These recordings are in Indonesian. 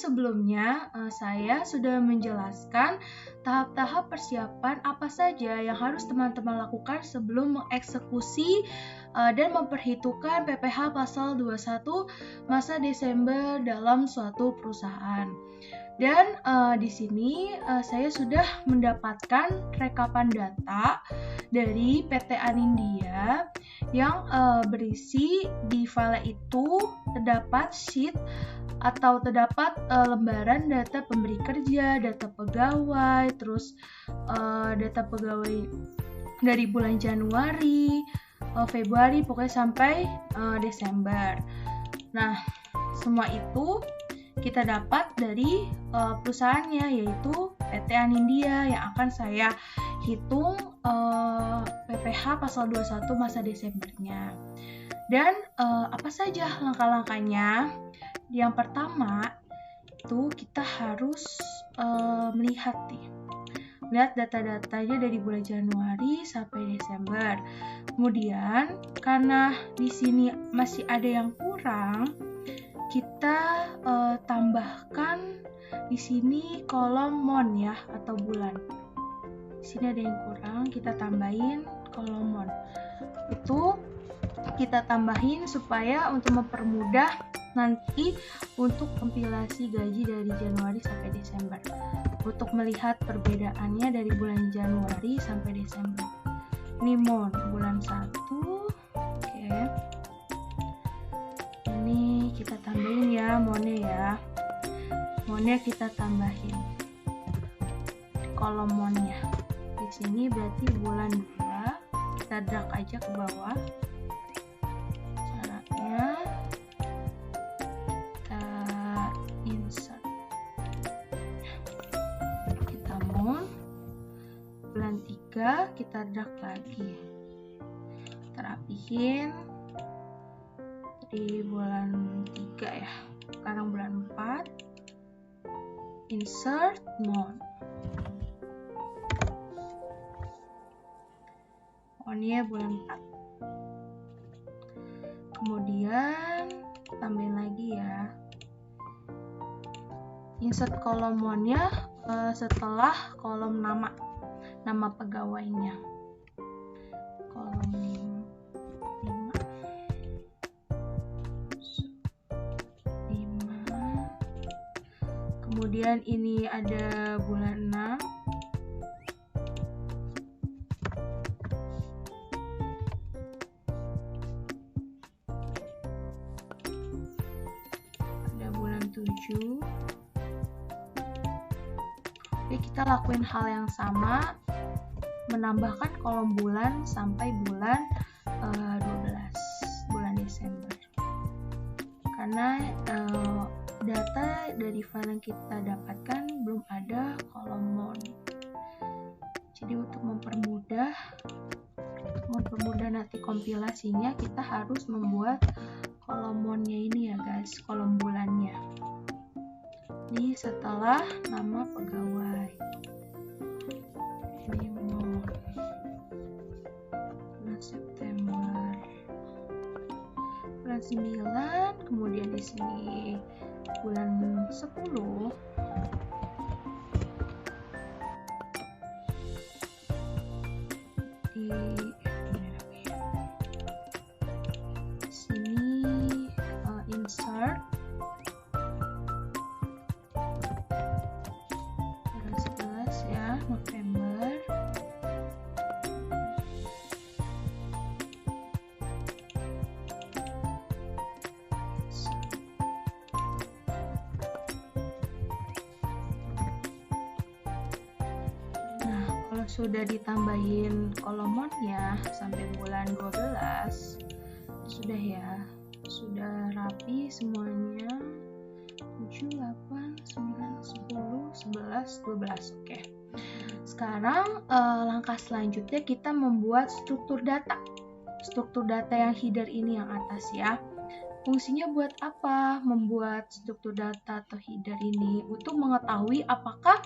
sebelumnya saya sudah menjelaskan tahap-tahap persiapan apa saja yang harus teman-teman lakukan sebelum mengeksekusi dan memperhitungkan PPh pasal 21 masa Desember dalam suatu perusahaan. Dan di sini saya sudah mendapatkan rekapan data dari PT Anindya yang berisi di file itu terdapat sheet atau terdapat lembaran data pemberi kerja, data pegawai, terus data pegawai dari bulan Januari, Februari, pokoknya sampai Desember. Nah, semua itu kita dapat dari perusahaannya, yaitu PT Anindya yang akan saya hitung PPh pasal 21 masa Desembernya. Dan apa saja langkah-langkahnya? Yang pertama itu kita harus melihat data-datanya dari bulan Januari sampai Desember. Kemudian karena di sini masih ada yang kurang, kita tambahkan di sini kolom mon ya atau bulan. Di sini ada yang kurang, kita tambahin kolom mon. Itu kita tambahin supaya untuk mempermudah nanti untuk kompilasi gaji dari Januari sampai Desember. Untuk melihat perbedaannya dari bulan Januari sampai Desember. Ini mon bulan 1. Oke. Ini kita tambahin ya monnya ya. Monnya kita tambahin. Kolom monnya. Di sini berarti bulan 2. Kita drag aja ke bawah. Kita drag lagi, terapihin di bulan 3 ya, sekarang bulan 4, insert mon, monnya bulan 4, kemudian tambahin lagi ya, insert kolom monnya setelah kolom nama pegawainya, kolom 5. Kemudian ini ada bulan 6, ada bulan 7. Oke, kita lakuin hal yang sama, menambahkan kolom bulan sampai bulan 12 bulan Desember, karena data dari file yang kita dapatkan belum ada kolom mon. Jadi untuk mempermudah nanti kompilasinya, kita harus membuat kolom monnya ini ya guys, kolom bulannya ini setelah nama pegawai. September bulan 9, kemudian di sini bulan 10, di sini insert bulan 11 ya, November. Sudah ditambahin kolom monnya sampai bulan 12, sudah ya, sudah rapi semuanya. 7, 8, 9, 10, 11, 12. Oke. Sekarang langkah selanjutnya kita membuat struktur data. Struktur data yang header ini yang atas ya. Fungsinya buat apa membuat struktur data atau header ini? Untuk mengetahui apakah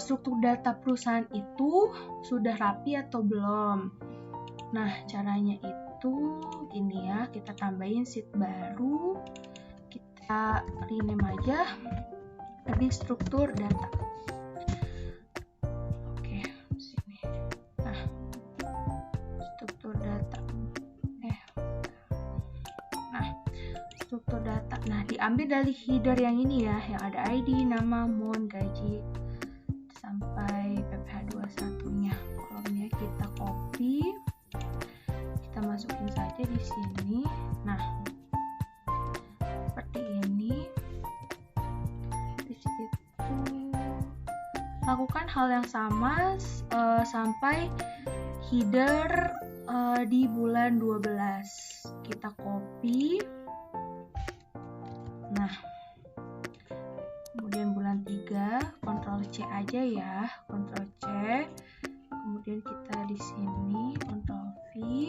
struktur data perusahaan itu sudah rapi atau belum. Nah, caranya itu gini ya, kita tambahin sheet baru, kita rename aja di struktur data. Oke, sini. Nah, struktur data. Struktur data. Nah, diambil dari header yang ini ya, yang ada ID, nama, mon, gaji sampai PPh 21-nya. Kolomnya kita copy. Kita masukin saja di sini. Nah, seperti ini. Di situ lakukan hal yang sama sampai header di bulan 12. Kita copy. Nah, kemudian bulan 3, Ctrl C aja ya, Ctrl C. Kemudian kita di sini Ctrl V.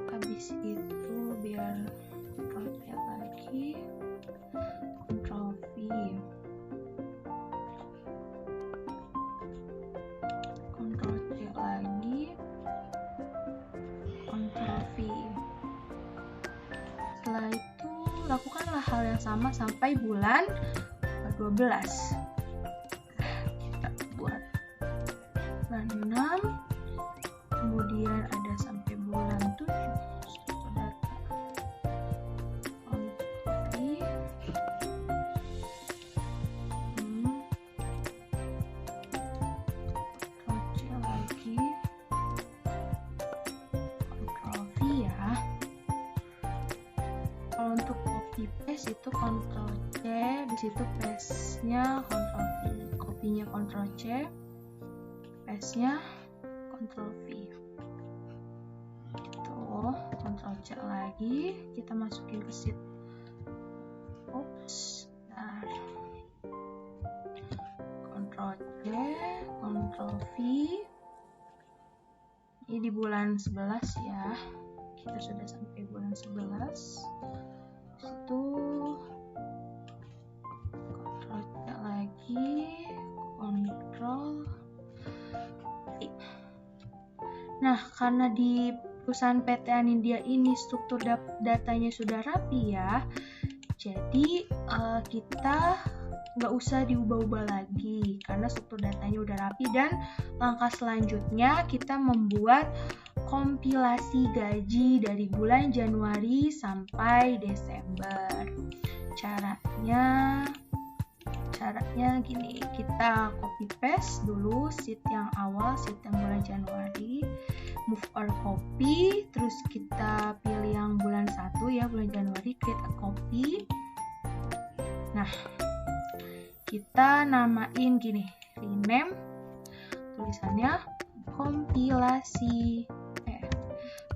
Habis itu biar Ctrl C lagi, Ctrl V. Ctrl C lagi, Ctrl V. Setelah itu lakukanlah hal yang sama sampai bulan 12. Kita buat bulan 6, kemudian ada sampai bulan 7. Struktur data. Copy. Ctrl C lagi. Ctrl V ya. Kalau untuk copy paste itu Ctrl C, di situ paste-nya Ctrl V, copy-nya Ctrl C, paste-nya Ctrl V. Tuh, Ctrl C lagi, kita masukin ke sheet. Oops, bentar. Ctrl C, Ctrl V. Ini di bulan 11 ya. Kita sudah sampai bulan 11. Itu Ctrl C lagi, Ctrl V. Nah, karena di perusahaan PT Anindya ini struktur datanya sudah rapi ya, jadi kita nggak usah diubah-ubah lagi karena struktur datanya udah rapi. Dan langkah selanjutnya kita membuat kompilasi gaji dari bulan Januari sampai Desember. Caranya gini, kita copy paste dulu sheet yang awal, sheet yang bulan Januari, move or copy, terus kita pilih yang bulan 1 ya, bulan Januari, create a copy. Nah, kita namain gini, rename, tulisannya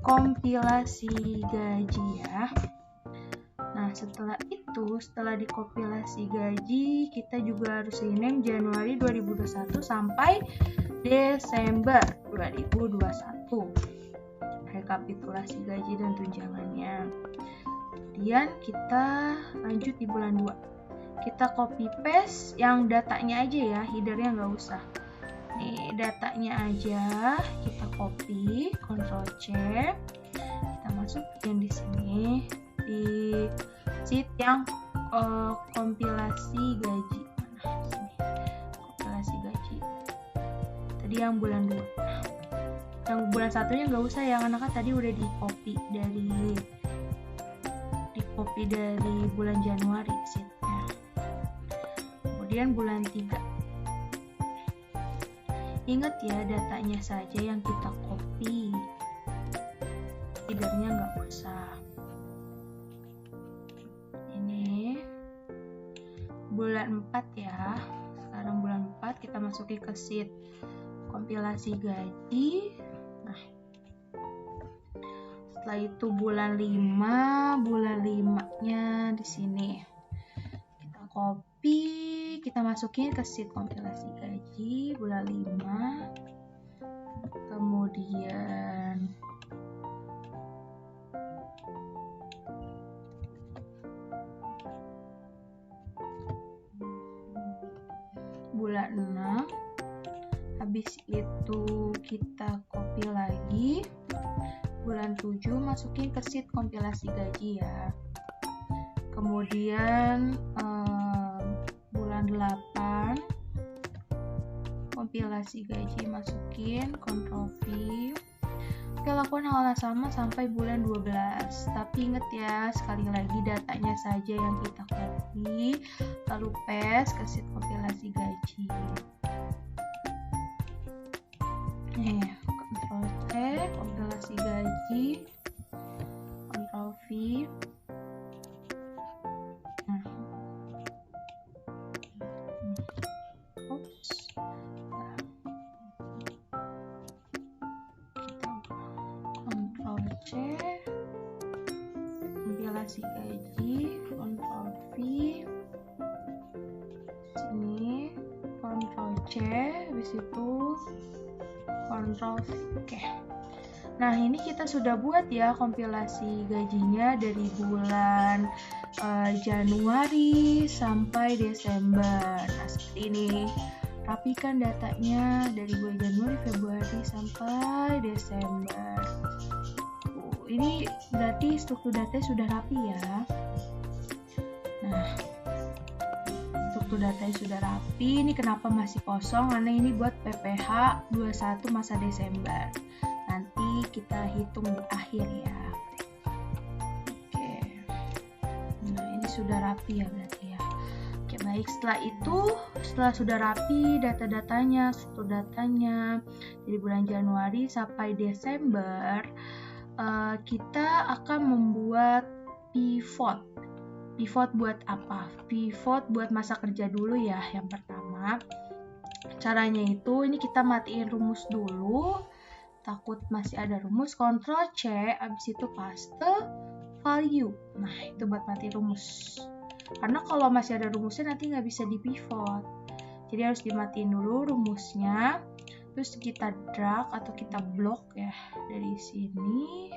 kompilasi gaji ya. Nah, setelah dikompilasi gaji, kita juga harus rename Januari 2021 sampai Desember 2021. Rekapitulasi gaji dan tunjangannya. Kemudian kita lanjut di bulan 2. Kita copy paste yang datanya aja ya, headernya nggak usah. Nih, datanya aja kita copy, Ctrl C. Kita masukin di sini di sheet yang kompilasi gaji. Mana sini? Kompilasi gaji. Tadi yang bulan 2. Yang bulan 1-nya nggak usah ya, karena kan tadi udah di copy dari bulan Januari sheetnya. Kemudian bulan 3. Ingat ya, datanya saja yang kita copy, headernya nggak usah. Ini bulan 4 ya. Sekarang bulan 4 kita masuki ke sheet kompilasi gaji. Nah, setelah itu bulan 5-nya di sini. Kita copy, kita masukin ke sheet kompilasi gaji bulan 5. Kemudian bulan 6. Habis itu kita copy lagi bulan 7, masukin ke sheet kompilasi gaji ya. Kemudian bulan bulan 8. Kompilasi gaji masukin, Ctrl V. Oke, lakukan hal yang sama sampai bulan 12. Tapi ingat ya, sekali lagi datanya saja yang kita copy, lalu paste ke sheet kompilasi gaji. Ctrl C, kompilasi gaji, Ctrl V. C, kompilasi gaji, Ctrl V, sini, Ctrl C, habis itu Ctrl V. Oke. Nah, ini kita sudah buat ya kompilasi gajinya dari bulan Januari sampai Desember. Nah, seperti ini. Rapikan datanya dari bulan Januari, Februari sampai Desember. Ini berarti struktur datanya sudah rapi ya. Nah, struktur datanya sudah rapi. Ini kenapa masih kosong? Karena ini buat PPh 21 masa Desember. Nanti kita hitung di akhir ya. Oke. Nah, ini sudah rapi ya berarti ya. Oke, baik. Setelah sudah rapi data-datanya, struktur datanya dari bulan Januari sampai Desember, kita akan membuat pivot. Pivot buat apa? Pivot buat masa kerja dulu ya. Yang pertama, caranya itu ini kita matiin rumus dulu. Takut masih ada rumus, Ctrl C, abis itu paste value. Nah, itu buat matiin rumus. Karena kalau masih ada rumusnya nanti nggak bisa di pivot. Jadi harus dimatiin dulu rumusnya. Terus kita drag atau kita blok ya dari sini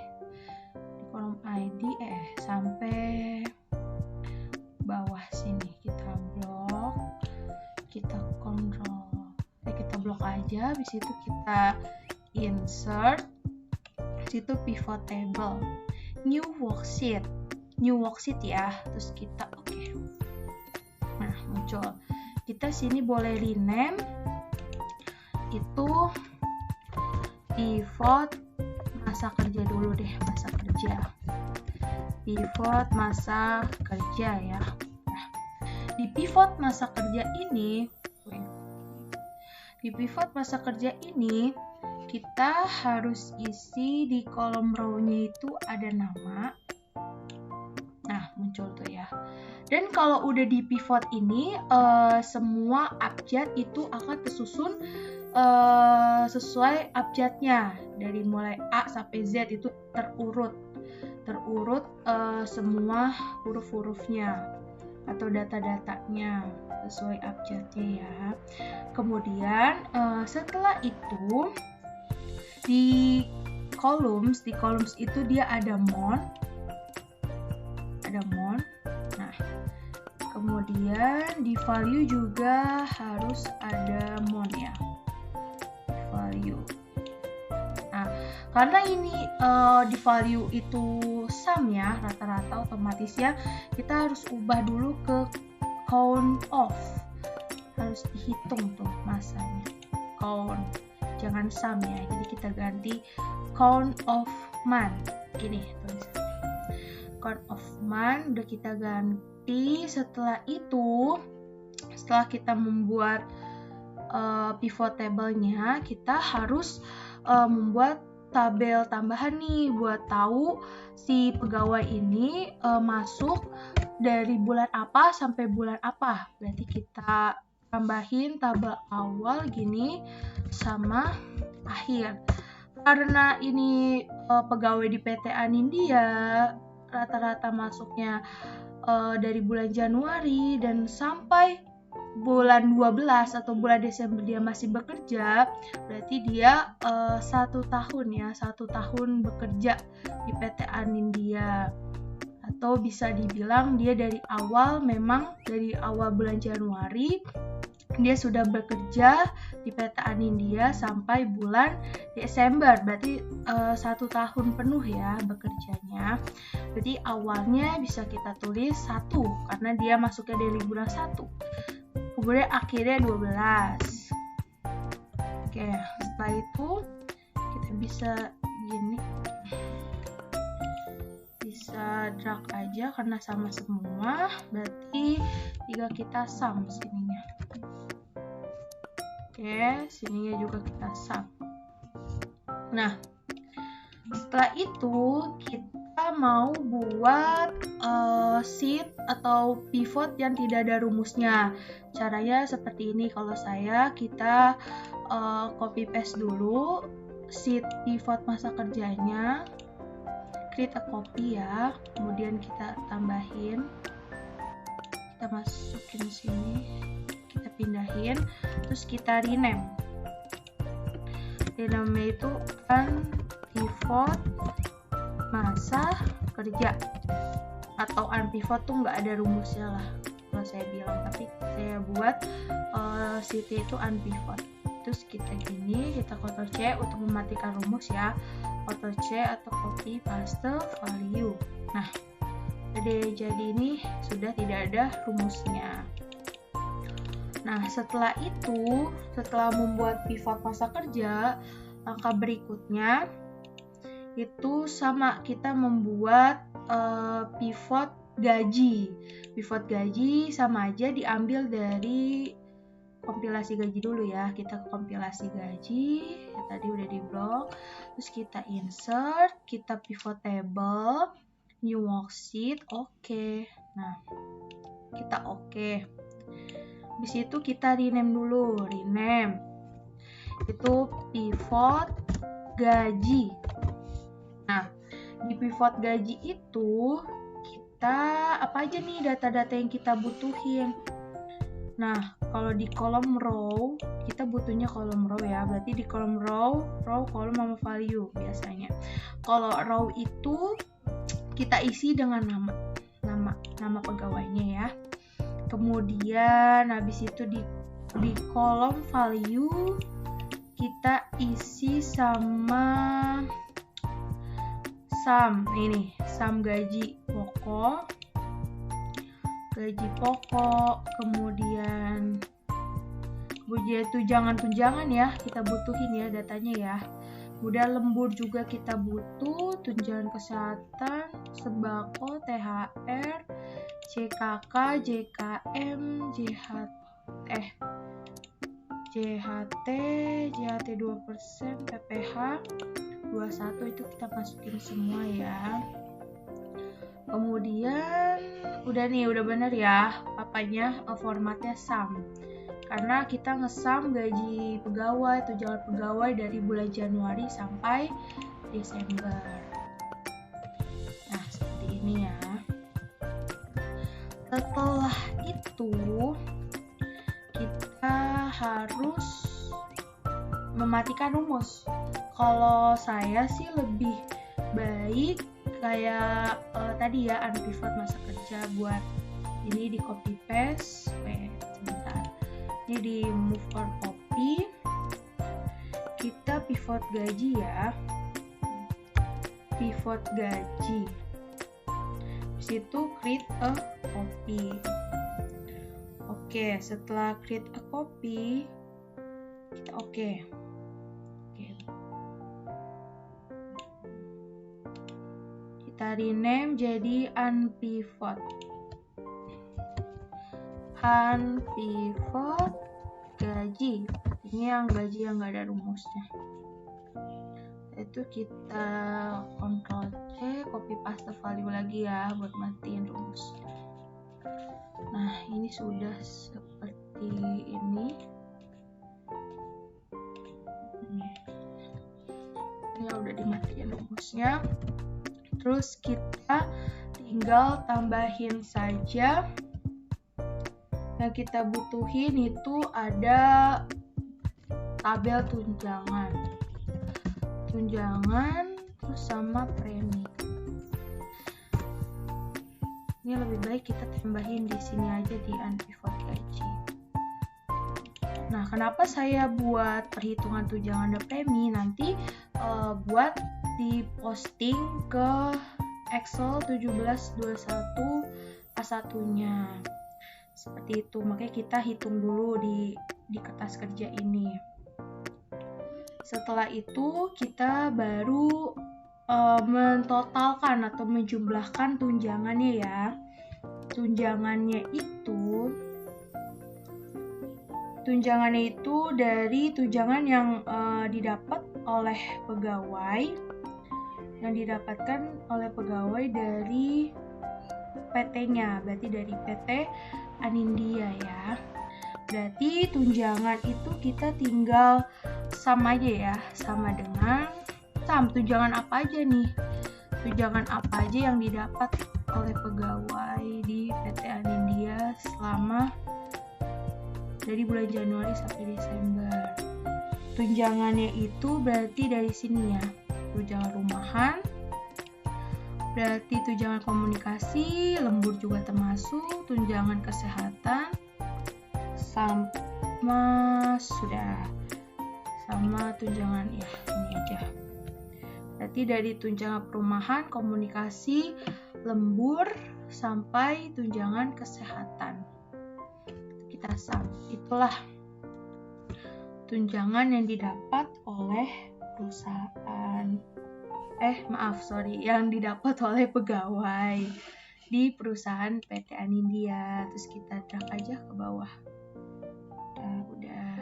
di kolom ID sampai bawah sini kita blok, kita kita blok aja. Habis itu kita insert, situ pivot table, new worksheet ya. Terus kita oke. Nah, muncul. Kita sini boleh rename itu pivot masa kerja dulu deh, masa kerja. Pivot masa kerja ya. Nah, di pivot masa kerja ini, kita harus isi di kolom row-nya itu ada nama. Nah, muncul tuh ya. Dan kalau udah di pivot ini, semua abjad itu akan tersusun sesuai abjadnya. Dari mulai A sampai Z itu terurut semua huruf-hurufnya atau data-datanya sesuai abjadnya ya. Kemudian setelah itu di columns itu dia ada mon. Nah, kemudian di value juga harus ada mon ya. Value. Nah, karena ini di value itu sum ya, rata-rata otomatis ya, kita harus ubah dulu ke count of. Harus dihitung tuh masanya. Count, jangan sum ya. Jadi kita ganti count of month. Ini tulisannya. Count of month udah kita ganti. Setelah itu, setelah kita membuat pivot table-nya, kita harus membuat tabel tambahan nih buat tahu si pegawai ini masuk dari bulan apa sampai bulan apa. Berarti kita tambahin tabel awal gini sama akhir. Karena ini pegawai di PT Anindya rata-rata masuknya dari bulan Januari dan sampai bulan 12 atau bulan Desember dia masih bekerja, berarti dia 1 tahun bekerja di PT Anindya. Atau bisa dibilang dia dari awal bulan Januari dia sudah bekerja di PT Anindya sampai bulan Desember, berarti 1 tahun penuh ya bekerjanya. Berarti awalnya bisa kita tulis 1 karena dia masuknya dari bulan 1. kemudian akhirnya 12. Oke, setelah itu kita bisa gini, bisa drag aja karena sama semua, berarti tinggal kita sum sininya. Oke, sininya juga kita sum. Nah, setelah itu kita mau buat sheet atau pivot yang tidak ada rumusnya. Caranya seperti ini. Kalau saya, kita copy paste dulu sheet pivot masa kerjanya, create a copy ya, kemudian kita tambahin, kita masukin sini, kita pindahin, terus kita rename. Rename itu unpivot masa kerja, atau unpivot tuh nggak ada rumusnya lah kalau saya bilang, tapi saya buat sheet itu unpivot. Terus kita gini, kita Ctrl C untuk mematikan rumus ya, Ctrl C atau copy paste value. Nah, jadi ini sudah tidak ada rumusnya. Nah, setelah itu, setelah membuat pivot masa kerja, langkah berikutnya itu sama, kita membuat pivot gaji. Pivot gaji sama aja diambil dari kompilasi gaji dulu ya. Kita ke kompilasi gaji, ya, tadi udah di blok, terus kita insert, kita pivot table, new worksheet, oke. Nah, kita oke. Habis itu kita rename dulu, rename itu pivot gaji. Nah, di pivot gaji itu kita apa aja nih data-data yang kita butuhin. Nah, kalau di kolom row, kita butuhnya kolom row ya, berarti di kolom row, kolom sama value biasanya. Kalau row itu kita isi dengan nama pegawainya ya. Kemudian habis itu di kolom value kita isi sama sum, ini sum gaji pokok, kemudian tunjangan ya, kita butuhin ya datanya ya. Kemudian lembur juga kita butuh, tunjangan kesehatan, sembako, THR, JKK, JKM, JHT 2%, PPH 21, itu kita masukin semua ya. Kemudian udah bener ya papanya, formatnya sum, karena kita nge-sum gaji pegawai, tunjangan pegawai dari bulan Januari sampai Desember. Nah, seperti ini ya. Setelah itu kita harus mematikan rumus. Kalau saya sih lebih baik kayak tadi ya, unpivot masa kerja, buat ini di copy paste, sebentar, ini di move or copy, kita pivot gaji ya, pivot gaji, situ create a copy. Oke, setelah create a copy kita oke. Kita rename jadi unpivot gaji. Ini yang gaji yang nggak ada rumusnya. Itu kita Ctrl C, copy paste value lagi ya buat matiin rumusnya. Nah, ini sudah seperti ini. Ini udah dimatiin rumusnya. Terus kita tinggal tambahin saja. Yang kita butuhin itu ada tabel tunjangan terus sama premi. Ini lebih baik kita tambahin di sini aja di unpivot gaji. Nah, kenapa saya buat perhitungan tunjangan dan premi? Nanti buat di posting ke Excel 1721 A1-nya. Seperti itu, makanya kita hitung dulu di kertas kerja ini. Setelah itu kita baru mentotalkan atau menjumlahkan tunjangannya ya. Tunjangannya itu dari tunjangan yang didapat oleh pegawai, yang didapatkan oleh pegawai dari PT-nya, berarti dari PT Anindya ya. Berarti tunjangan itu kita tinggal sama aja ya, sama dengan tunjangan apa aja nih? Tunjangan apa aja yang didapat oleh pegawai di PT Anindya selama dari bulan Januari sampai Desember. Tunjangannya itu berarti dari sini ya. Tunjangan rumahan, berarti tunjangan komunikasi, lembur juga termasuk, tunjangan kesehatan, sama tunjangan ya ini aja. Berarti dari tunjangan perumahan, komunikasi, lembur, sampai tunjangan kesehatan. Kita sum. Itulah tunjangan yang didapat oleh perusahaan. Yang didapat oleh pegawai di perusahaan PT Anindya. Terus kita drag aja ke bawah. Udah.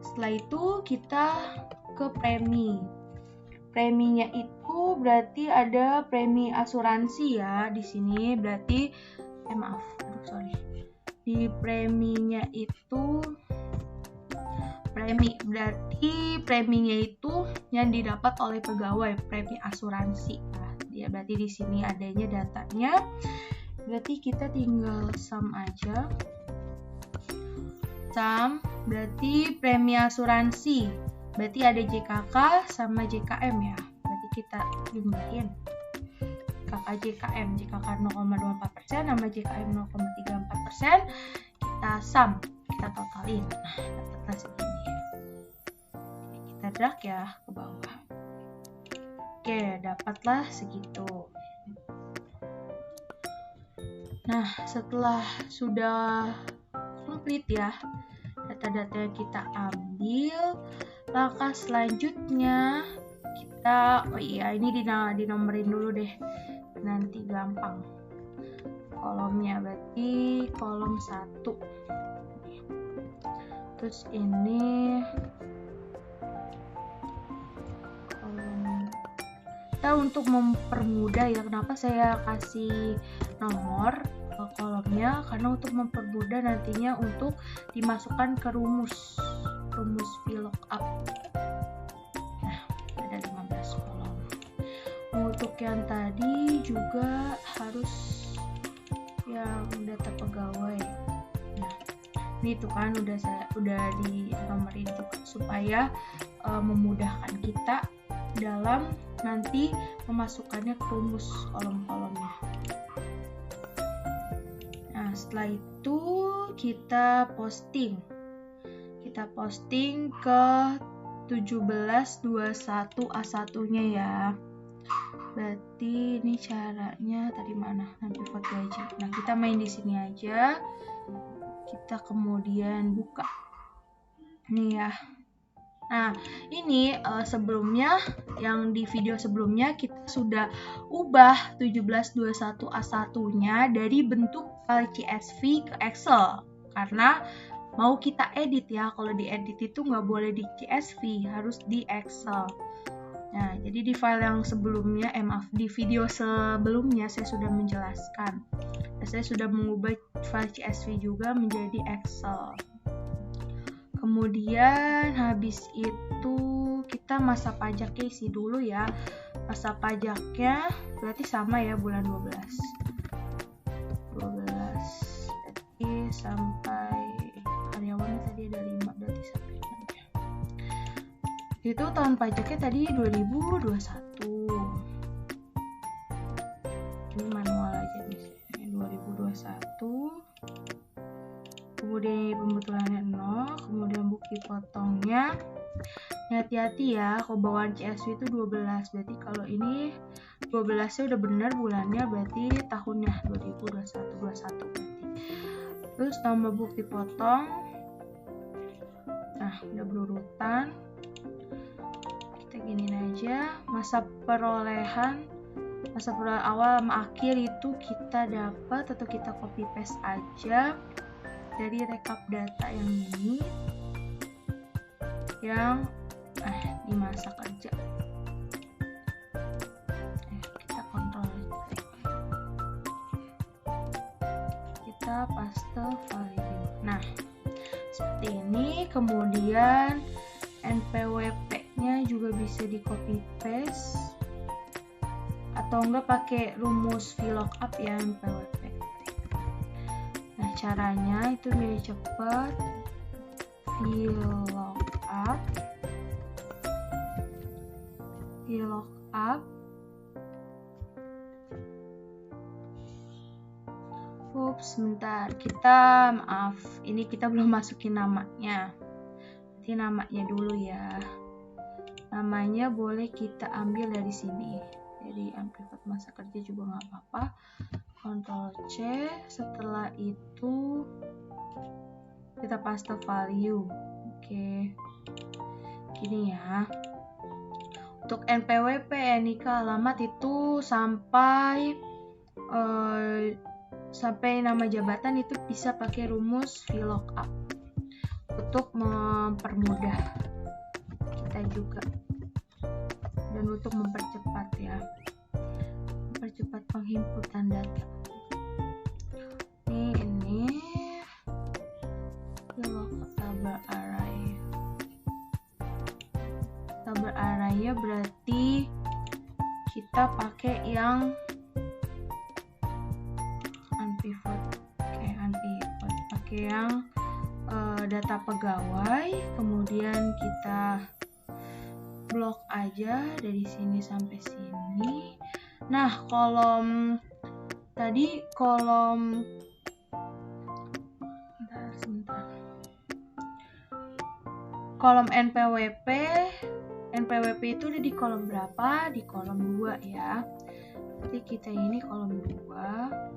Setelah itu kita ke premi. Preminya itu berarti ada premi asuransi ya di sini. Berarti di preminya itu berarti preminya itu yang didapat oleh pegawai, premi asuransi. Nah, ya berarti di sini adanya datanya. Berarti kita tinggal sum aja. Sum berarti premi asuransi. Berarti ada JKK sama JKM ya. Berarti kita jumlahin. JKM 0,24% sama JKM 0,34%. Kita sum, kita totalin. Nah, dapatlah segini. Kita drag ya ke bawah. Oke, dapatlah segitu. Nah, setelah sudah komplit ya data-data yang kita ambil, langkah selanjutnya kita ini dinomorin dulu deh, nanti gampang kolomnya. Berarti kolom 1, terus ini kolom. Kita untuk mempermudah ya, kenapa saya kasih nomor ke kolomnya, karena untuk mempermudah nantinya untuk dimasukkan ke rumus VLOOKUP. Nah, ada 15 kolom. Untuk yang tadi juga harus yang data pegawai. Nah, ini tuh kan udah dinomorin juga supaya memudahkan kita dalam nanti memasukkannya ke rumus kolom-kolomnya. Nah, setelah itu kita posting ke 1721A1-nya ya. Berarti ini caranya tadi mana? Nanti pivot gaji. Nah, kita main di sini aja. Kita kemudian buka. Nih ya. Nah, ini sebelumnya yang di video sebelumnya kita sudah ubah 1721A1-nya dari bentuk file CSV ke Excel karena mau kita edit ya. Kalau diedit itu nggak boleh di CSV, harus di Excel. Nah, jadi di file yang sebelumnya, di video sebelumnya saya sudah menjelaskan. Saya sudah mengubah file CSV juga menjadi Excel. Kemudian habis itu kita masa pajaknya isi dulu ya. Masa pajaknya berarti sama ya, bulan 12 berarti sampai karyawannya tadi ada 5, berarti sampai 6 ya. Itu tahun pajaknya tadi 2021. Ini manual aja misalnya 2021. Kemudian pembetulannya 0, kemudian bukti potongnya. Hati-hati ya, kalau bawaan CSV itu 12, berarti kalau ini 12-nya udah bener bulannya, berarti tahunnya 2021 berarti. Terus nomor bukti potong. Nah, udah berurutan. Kita giniin aja. Masa perolehan awal sama akhir itu kita dapat atau kita copy paste aja dari rekap data yang ini, yang di masa kerja. Kita kontrol, kita paste value. Nah, seperti ini. Kemudian NPWP-nya juga bisa di copy paste atau enggak pakai rumus VLOOKUP ya NPWP. Nah, caranya itu biar cepat. VLOOKUP. Sebentar, maaf, ini kita belum masukin namanya. Nanti namanya dulu ya. Namanya boleh kita ambil dari sini. Jadi amplified masa kerja juga nggak apa-apa. Ctrl C. Setelah itu kita paste value. Oke. Gini ya. Untuk NPWP, NIK, alamat itu sampai nama jabatan itu bisa pakai rumus VLOOKUP untuk mempermudah kita juga dan untuk mempercepat ya, mempercepat penginputan data. Ini VLOOKUP table array-nya berarti kita pakai yang pakai yang data pegawai, kemudian kita blok aja dari sini sampai sini. Nah, kolom kolom NPWP itu udah di kolom berapa? Di kolom 2 ya. Jadi kita ini kolom 2.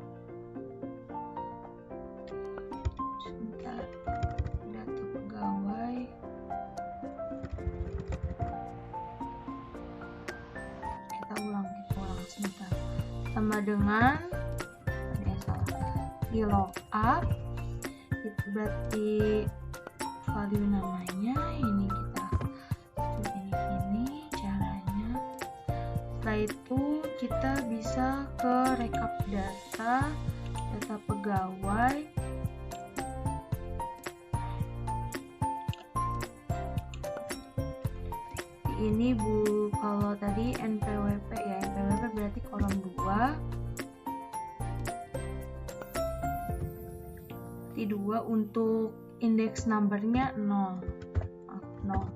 Sama dengan VLOOKUP itu berarti value namanya ini kita ini caranya. Setelah itu kita bisa ke rekap data pegawai. Ini kalau tadi NPWP ya, NPWP berarti kolom 2. Di 2 untuk index numbernya 0. Enggak.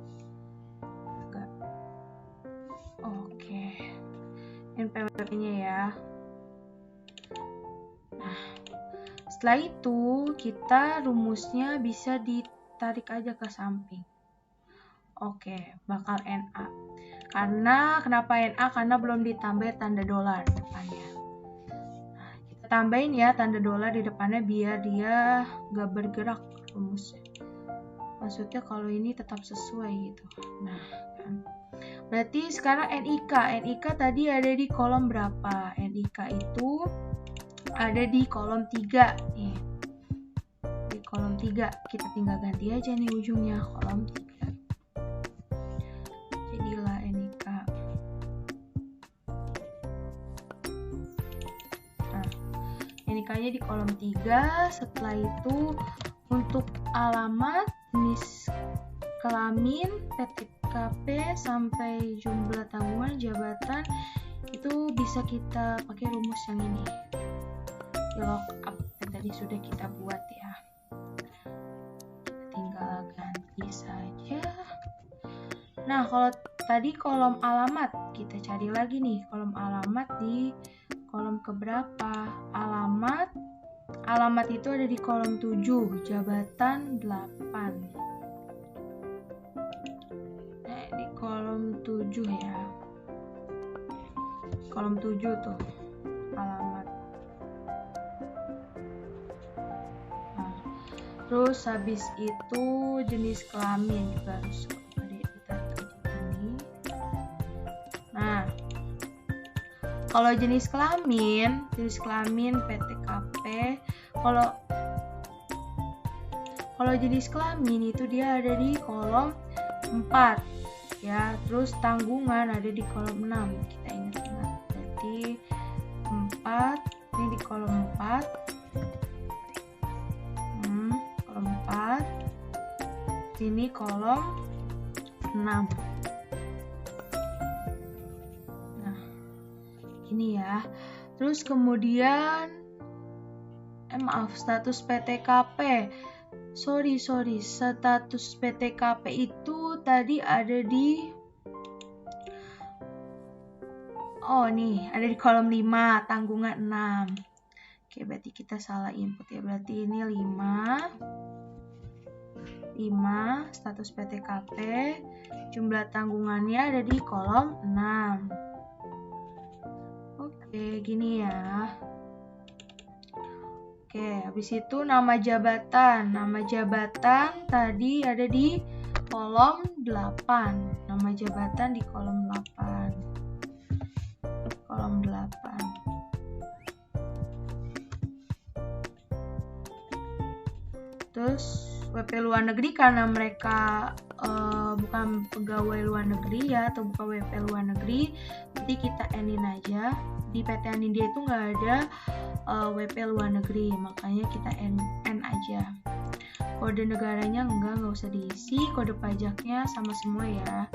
Oke. NPWP-nya ya. Nah, setelah itu kita rumusnya bisa ditarik aja ke samping. Oke, bakal NA. Kenapa NA? Karena belum ditambah tanda dolar depannya. Nah, kita tambahin ya tanda dolar di depannya biar dia nggak bergerak rumusnya. Maksudnya kalau ini tetap sesuai gitu. Nah, kan. Berarti sekarang NIK tadi ada di kolom berapa? NIK itu ada di kolom 3 nih. Di kolom 3 kita tinggal ganti aja nih ujungnya kolom 3. Jadilah NIK. Nah, NIK-nya di kolom 3. Setelah itu untuk alamat, jenis kelamin, PTKP sampai jumlah tanggungan jabatan itu bisa kita pakai rumus yang ini. VLOOKUP yang tadi sudah kita buat ya. Tinggal ganti saja. Nah, kalau tadi kolom alamat, kita cari lagi nih kolom alamat di kolom keberapa? Alamat itu ada di kolom 7, jabatan 8. Nah, di kolom 7 ya. kolom 7 tuh alamat. Nah, terus habis itu jenis kelamin juga harus ada kita ini. Nah, kalau jenis kelamin PTKP, kalau jenis kelamin itu dia ada di kolom 4 ya, terus tanggungan ada di kolom 6. Kita ingat-ingat, berarti 4 ini di kolom 4, kolom 4, ini kolom 6. Nah, ini ya. Terus kemudian status PTKP. Sorry, status PTKP itu tadi ada di ada di kolom 5, tanggungan 6. Oke, berarti kita salah input ya. Berarti ini 5 status PTKP, jumlah tanggungannya ada di kolom 6. Oke, gini ya. Oke, habis itu nama jabatan. Nama jabatan tadi ada di kolom 8. Nama jabatan di kolom 8. Kolom 8. Terus WP luar negeri karena mereka bukan pegawai luar negeri ya, atau bukan WP luar negeri, jadi kita N-in aja. Di PT Anindya itu nggak ada WP luar negeri, makanya kita N aja. Kode negaranya nggak usah diisi, kode pajaknya sama semua ya,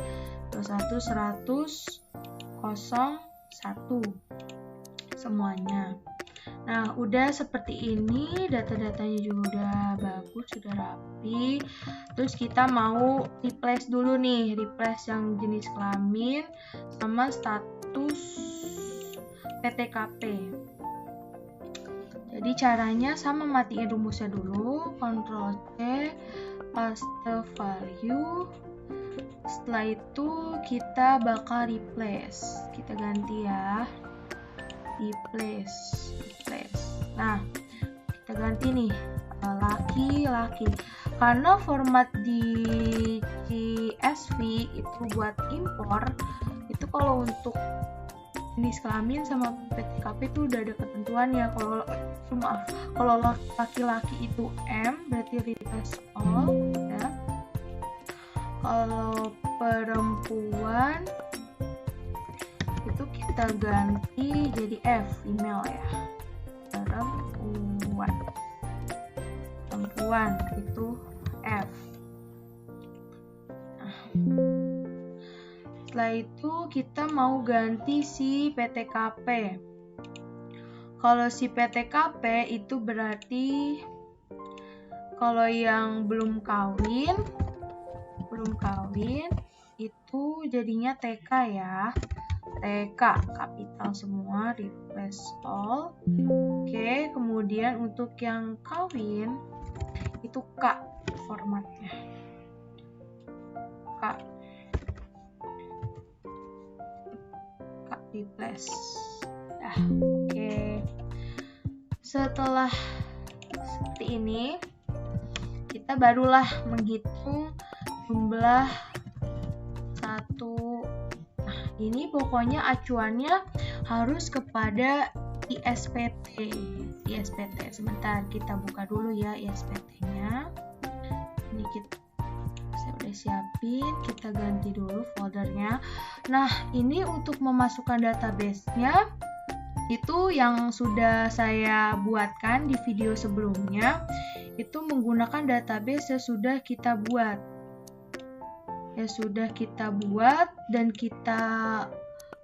21.100.01 semuanya. Nah, udah seperti ini, data-datanya juga udah bagus, sudah rapi. Terus kita mau replace dulu nih, replace yang jenis kelamin sama status PTKP. Jadi caranya sama, matiin rumusnya dulu, Ctrl C, paste value. Setelah itu kita bakal replace. Kita ganti ya. Replace. Nah, kita ganti nih laki-laki. Karena format di CSV itu buat impor, itu kalau untuk jenis kelamin sama PTKP itu udah ada ketentuannya. Kalau laki-laki itu M, berarti replace all ya. Kalau perempuan itu kita ganti jadi F, female ya. Perempuan itu F. Nah, setelah itu kita mau ganti si PTKP. Kalau si PTKP itu berarti kalau yang belum kawin itu jadinya TK ya. TK kapital semua, replace all. Oke, kemudian untuk yang kawin itu K formatnya. K replace. Oke. Setelah seperti ini, kita barulah menghitung jumlah satu. Nah, ini pokoknya acuannya harus kepada ISPT. Sebentar, kita buka dulu ya ISPT-nya. Ini saya udah siapin, kita ganti dulu foldernya. Nah, ini untuk memasukkan database-nya itu yang sudah saya buatkan di video sebelumnya, itu menggunakan database yang sudah kita buat. Dan kita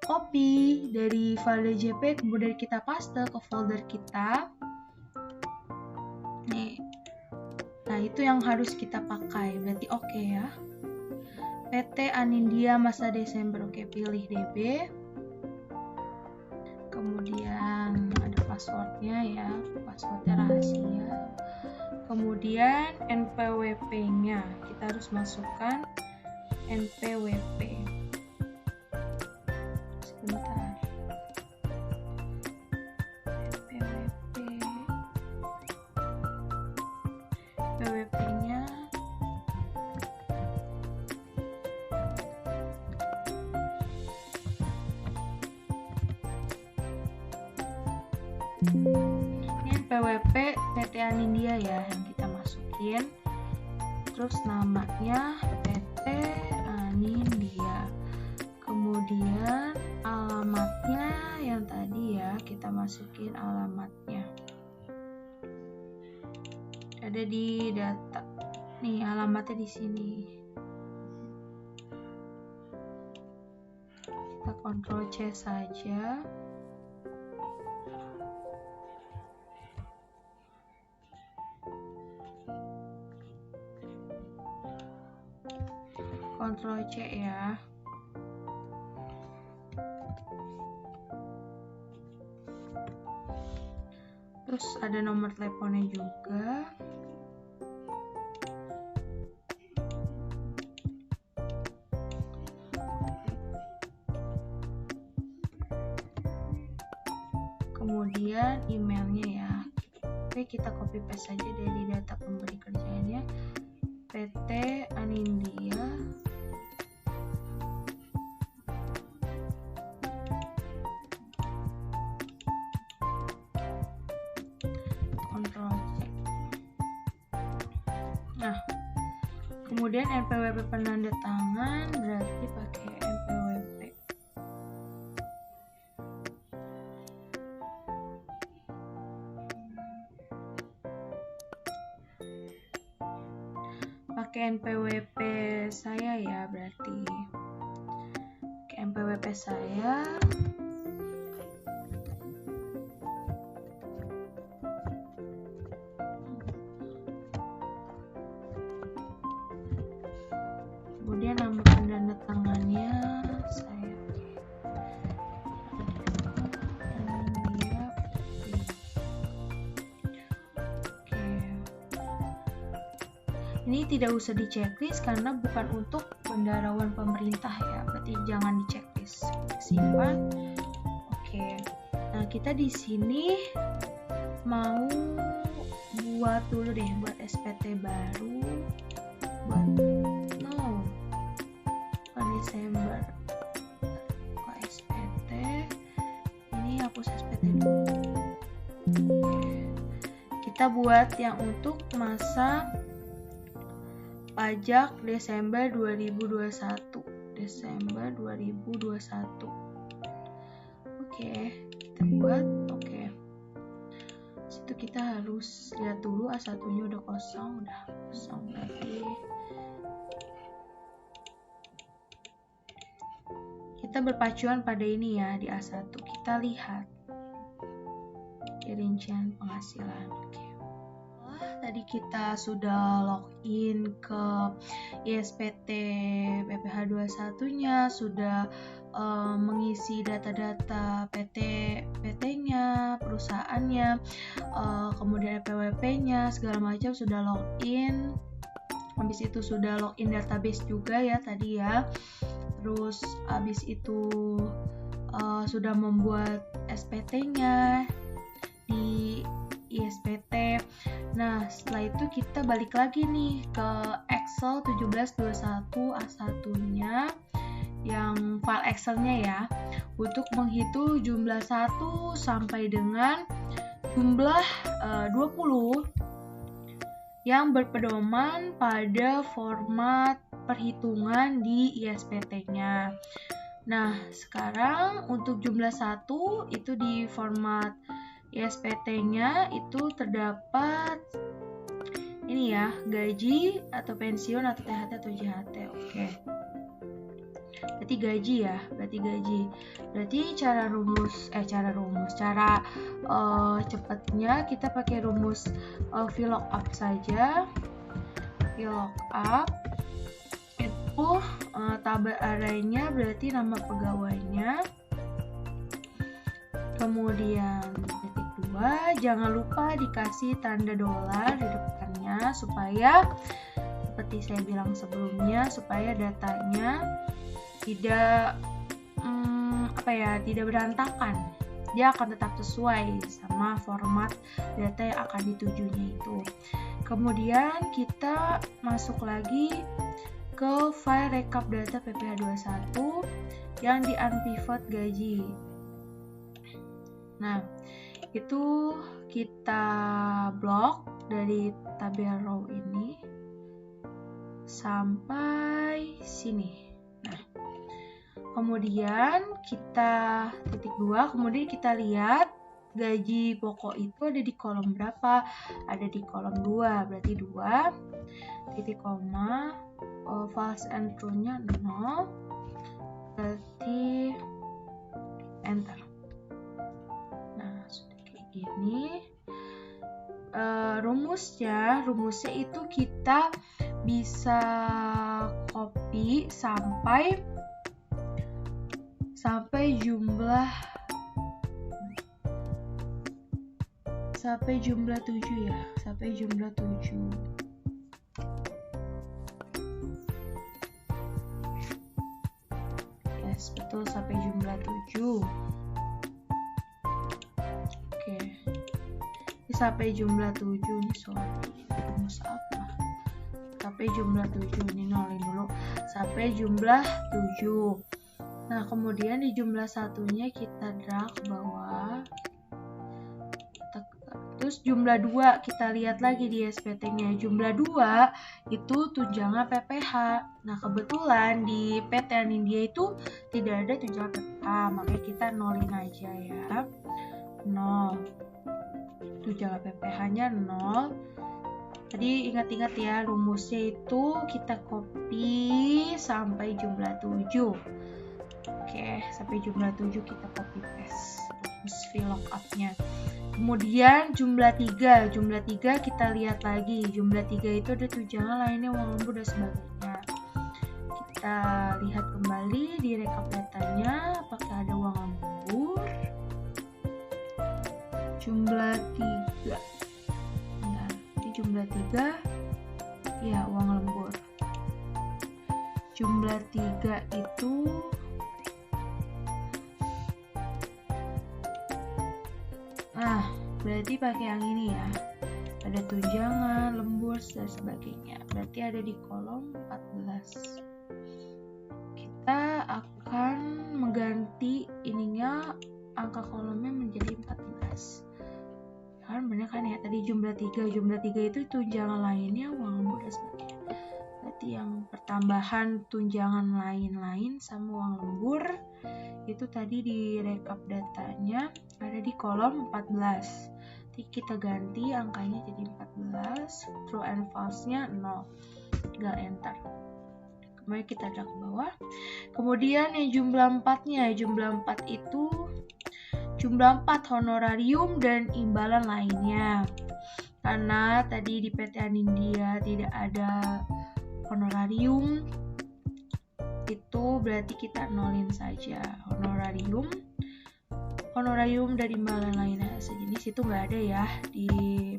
copy dari file JPEG, kemudian kita paste ke folder kita. Nih. Nah, itu yang harus kita pakai. Berarti oke ya. PT Anindya masa Desember. Oke, pilih DB. Kemudian ada passwordnya ya. Passwordnya rahasia. Kemudian NPWP-nya. Kita harus masukkan NPWP. Sebentar. NPWP-nya. Ini NPWP PT Anindya ya yang kita masukin. Terus namanya PT Anindya. Kemudian alamatnya yang tadi ya, kita masukin alamatnya. Ada di data. Nih alamatnya di sini. Kita Ctrl C saja. Ctrl C ya. Terus ada nomor teleponnya juga. Kemudian emailnya ya. Oke, kita copy paste saja dari data pemberi kerjanya. PT Anindya. Ctrl C. Nah, kemudian NPWP penanda tangan berarti pakai NPWP. Pakai NPWP saya ya, berarti pakai NPWP saya. Kemudian nama penanda tangannya saya. Ini tidak usah di checklist karena bukan untuk bendaharawan pemerintah ya, berarti jangan di checklist. Simpan. Oke. Nah, kita di sini mau buat dulu deh, buat SPT baru. Buat Desember. Buka SPT. Ini hapus SPT dulu. Oke. Kita buat yang untuk masa pajak Desember 2021. Desember 2021. Oke, kita buat. Oke. Situ kita harus lihat dulu A1-nya udah kosong berarti kita berpacuan pada ini ya, di A1 kita lihat rincian penghasilan. Oke. Tadi kita sudah login ke ISPT PPh 21-nya, sudah mengisi data-data PT-nya, perusahaannya, kemudian NPWP-nya, segala macam sudah login. Habis itu sudah login database juga ya tadi ya. Terus habis itu sudah membuat SPT-nya di ISPT. Nah, setelah itu kita balik lagi nih ke Excel 1721 A1-nya, yang file Excel-nya ya, untuk menghitung jumlah 1 sampai dengan jumlah 20 yang berpedoman pada format perhitungan di ISPT-nya. Nah, sekarang untuk jumlah 1 itu di format ISPT-nya itu terdapat ini ya, gaji atau pensiun atau THT atau JHT. Oke. Berarti gaji ya, berarti cara cepatnya kita pakai rumus VLOOKUP saja. VLOOKUP itu tabel arraynya berarti nama pegawainya. Kemudian titik 2, jangan lupa dikasih tanda dolar di depannya supaya seperti saya bilang sebelumnya, supaya datanya tidak tidak berantakan dia akan tetap sesuai sama format data yang akan ditujunya itu. Kemudian kita masuk lagi ke file rekap data PPh 21 yang di unpivot gaji. Nah, itu kita blok dari tabel row ini sampai sini. Nah, kemudian kita titik 2, kemudian kita lihat gaji pokok itu ada di kolom berapa? Ada di kolom 2, berarti 2 titik koma false and true-nya 0, berarti enter. Nah, sudah kayak gini. Rumusnya itu kita bisa copy sampai jumlah 7 ya, sampai jumlah 7. Yes, betul, sampai jumlah 7. Oke. Ini sampai jumlah 7 nih, sorry. Rumus apa? Sampai jumlah 7, ini nolin dulu. Sampai jumlah 7. Nah, kemudian di jumlah satunya kita drag ke bawah. Terus jumlah 2 kita lihat lagi di SPT-nya. Jumlah 2 itu tunjangan PPh. Nah, kebetulan di PT Anindya itu tidak ada tunjangan PPh, makanya kita nolin aja ya. 0. Tunjangan PPh-nya 0. Tadi ingat-ingat ya, rumusnya itu kita copy sampai jumlah 7. Oke, sampai jumlah 7 kita copy paste rumus VLOOKUP-nya. Kemudian jumlah 3 kita lihat lagi. Jumlah 3 itu ada tunjangan lainnya, uang lembur dan sebagainya. Kita lihat kembali di rekap datanya, apakah ada uang lembur. Jumlah 3. Ya, di jumlah 3 ya uang lembur. Jumlah 3 itu berarti pakai yang ini ya. Ada tunjangan, lembur, dan sebagainya. Berarti ada di kolom 14. Kita akan mengganti ininya, angka kolomnya menjadi 14. Kan bener kan ya, tadi jumlah 3 itu tunjangan lainnya, uang lembur, dan sebagainya. Berarti yang pertambahan tunjangan lain-lain sama uang lembur itu tadi di rekap datanya ada di kolom 14. Nanti kita ganti angkanya jadi 14, true and false-nya 0. Tinggal enter. Kemudian kita drag ke bawah. Kemudian yang jumlah 4-nya, jumlah 4 itu jumlah 4 honorarium dan imbalan lainnya. Karena tadi di PT Anindya tidak ada honorarium, itu berarti kita nolin saja honorarium dari imbalan lainnya sejenis itu nggak ada ya di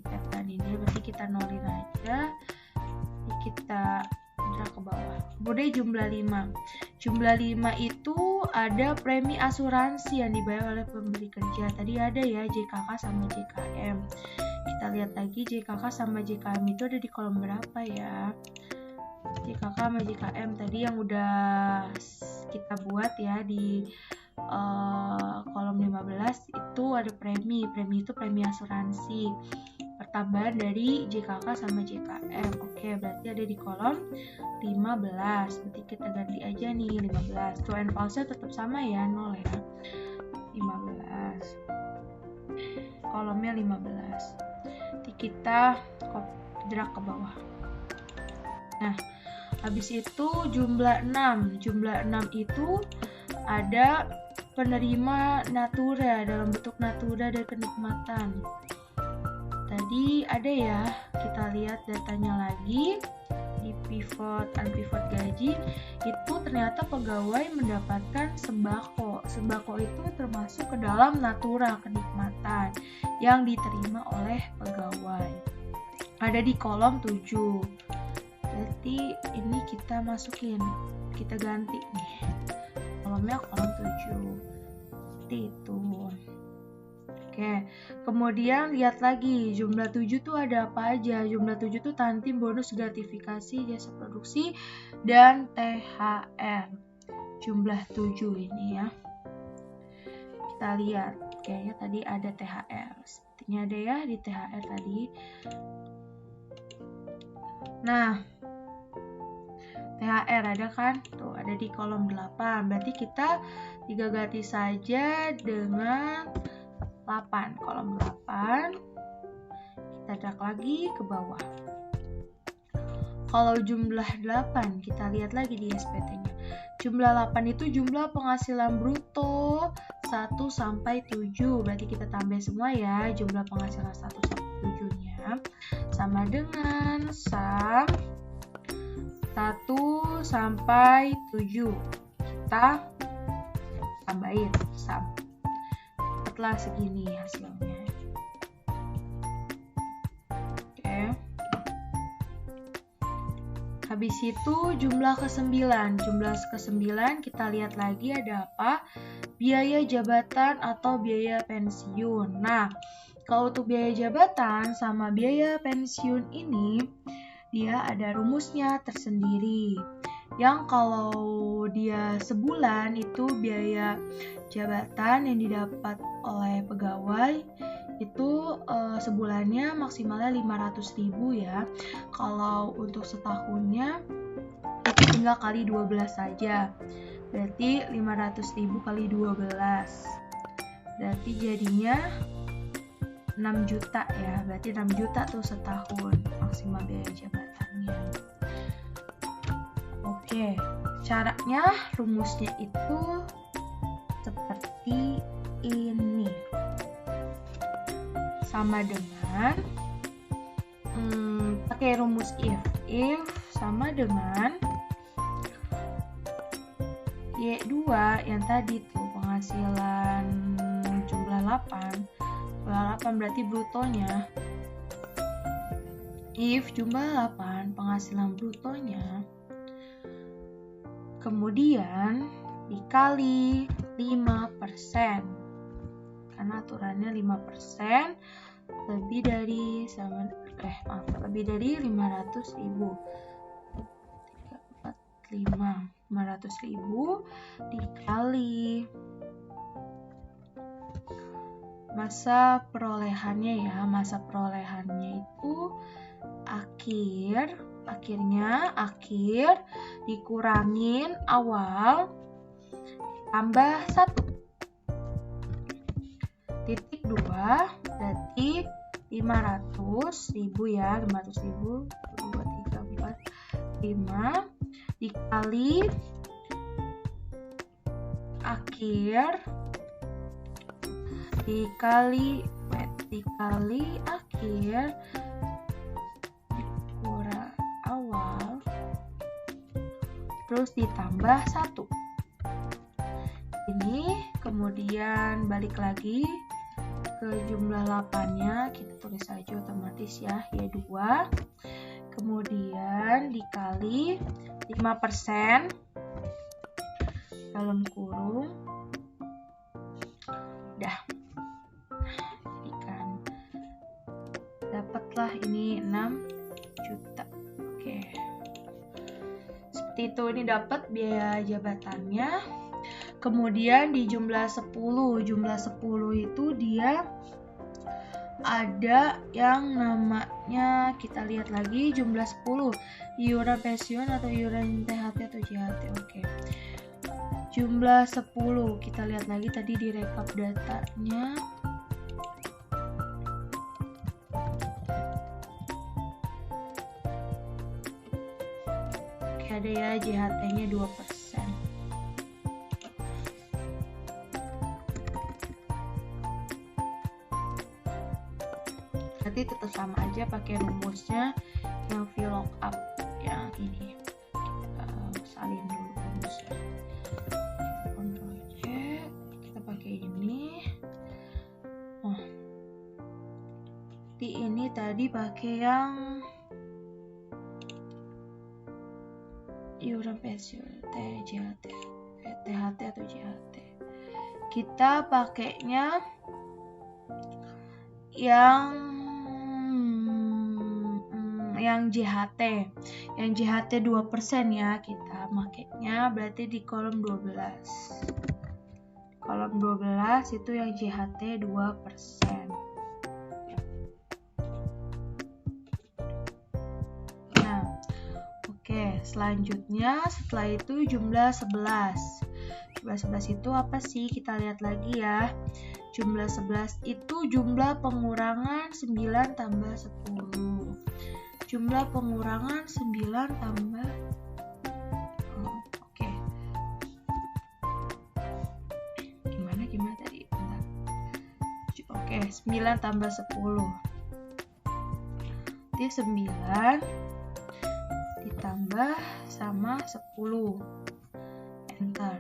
PT Anindya, berarti kita nolin aja. Kita drag ke bawah. Kemudian jumlah 5 itu ada premi asuransi yang dibayar oleh pemberi kerja. Tadi ada ya JKK sama JKM. Kita lihat lagi JKK sama JKM itu ada di kolom berapa ya. JKK sama JKM tadi yang udah kita buat ya di kolom 15 itu ada premi itu premi asuransi pertambahan dari JKK sama JKM. Oke, berarti ada di kolom 15. Berarti kita ganti aja nih 15. True and false-nya tetap sama ya, 0 ya. 15. Kolomnya 15. Nanti kita drag ke bawah. Nah, habis itu jumlah 6. Jumlah 6 itu ada penerima natura dalam bentuk natura dan kenikmatan. Tadi ada ya, kita lihat datanya lagi di pivot unpivot gaji itu ternyata pegawai mendapatkan sembako. Sembako itu termasuk ke dalam natura kenikmatan yang diterima oleh pegawai. Ada di kolom 7. Berarti ini kita masukin, kita ganti nih. Kolomnya kolom 7. Seperti itu. Oke, kemudian lihat lagi jumlah 7 tuh ada apa aja. Jumlah 7 tuh tantim, bonus, gratifikasi, jasa produksi, dan THR. Jumlah 7 ini ya. Kita lihat, kayaknya tadi ada THR. Sepertinya ada ya di THR tadi. Nah, THR ada kan? Tuh, ada di kolom 8. Berarti kita ganti saja dengan 8. Kolom 8. Kita drag lagi ke bawah. Kalau jumlah 8, kita lihat lagi di SPT-nya. Jumlah 8 itu jumlah penghasilan bruto 1 sampai 7. Berarti kita tambah semua ya, jumlah penghasilan 1 sampai 7-nya. Sama dengan sum 1 sampai 7. Kita tambahin sum. Dapatlah segini hasilnya. Oke. Habis itu jumlah ke-9. Jumlah ke-9 kita lihat lagi ada apa? Biaya jabatan atau biaya pensiun. Nah, kalau untuk biaya jabatan sama biaya pensiun ini, dia ada rumusnya tersendiri. Yang kalau dia sebulan itu biaya jabatan yang didapat oleh pegawai itu sebulannya maksimalnya 500.000 ya. Kalau untuk setahunnya itu tinggal kali 12 saja. Berarti 500.000 kali 12. Berarti jadinya 6 juta ya. Berarti 6 juta tuh setahun maksimal biaya jabatannya. Oke, caranya rumusnya itu seperti ini. Sama dengan pakai rumus if sama dengan Y2 yang tadi tuh penghasilan jumlah 8 berarti brutonya. If jumlah 8 penghasilan brutonya, kemudian dikali 5%. Karena aturannya 5% lebih dari 500.000. 500.000 dikali masa perolehannya ya. Masa perolehannya itu akhir dikurangin awal tambah 1. Titik 2 berarti 500.000 ya. 500.000 1, 2, 3, 4, 5 dikali akhir dikali akhir dikurang awal terus ditambah 1. Ini kemudian balik lagi ke jumlah 8-nya, kita tulis saja otomatis ya, Y2. Kemudian dikali 5% dalam kurung. Udah. Jadikan dapatlah ini 6 juta. Oke. Seperti itu, ini dapat biaya jabatannya. Kemudian di jumlah 10 itu dia ada yang namanya, kita lihat lagi jumlah 10, iuran pensiun atau iuran THT atau JHT. Oke. Jumlah 10, kita lihat lagi tadi di rekap datanya. Oke, ada ya JHT-nya 2%. Berarti tetap sama aja pakai rumusnya yang VLOOKUP yang ini. Salin dulu rumusnya. Ctrl C, kita pakai ini. Oh, di ini tadi pakai yang iuran pensiun THT atau JHT. Kita pakainya yang JHT. Yang JHT 2% ya, kita makainya berarti di kolom 12. Kolom 12 itu yang JHT 2%. Nah, oke, selanjutnya setelah itu jumlah 11. Jumlah 11 itu apa sih? Kita lihat lagi ya. Jumlah 11 itu jumlah pengurangan 9 tambah 10. Jumlah pengurangan 9 tambah oke. Gimana tadi? Bentar. Oke, 9 tambah 10. Jadi 9 ditambah sama 10. Enter.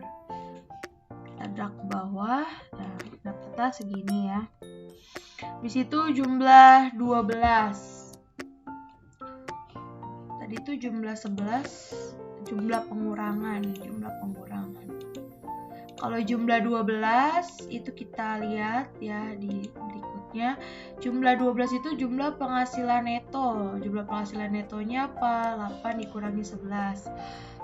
Kita drag ke bawah. Nah, dapatnya segini ya. Di situ jumlah 12. Tadi itu jumlah 11, jumlah pengurangan. Kalau jumlah 12 itu kita lihat ya di berikutnya. Jumlah 12 itu jumlah penghasilan neto. Jumlah penghasilan netonya apa? 8 dikurangi 11.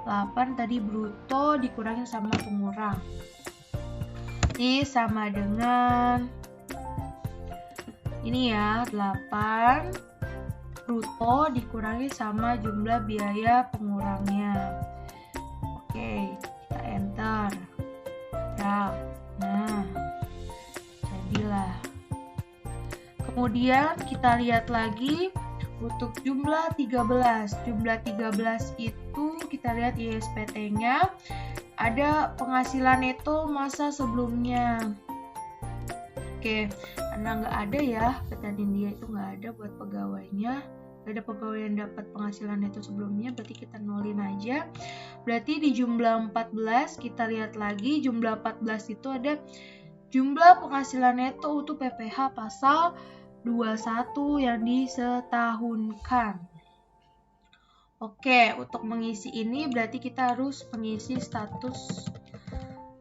8 tadi bruto dikurangi sama pengurang. Jadi sama dengan ini ya, 8 bruto dikurangi sama jumlah biaya pengurangnya. Oke, kita enter. Nah, jadilah. Kemudian kita lihat lagi untuk jumlah 13. Jumlah 13 itu kita lihat ISPT-nya ada penghasilan neto masa sebelumnya. Oke, karena nggak ada ya, petani dia itu nggak ada buat pegawainya, nggak ada pegawai yang dapat penghasilan neto sebelumnya, berarti kita nolin aja. Berarti di jumlah 14 kita lihat lagi, jumlah 14 itu ada jumlah penghasilan neto untuk PPh pasal 21 yang disetahunkan. Oke, untuk mengisi ini berarti kita harus mengisi status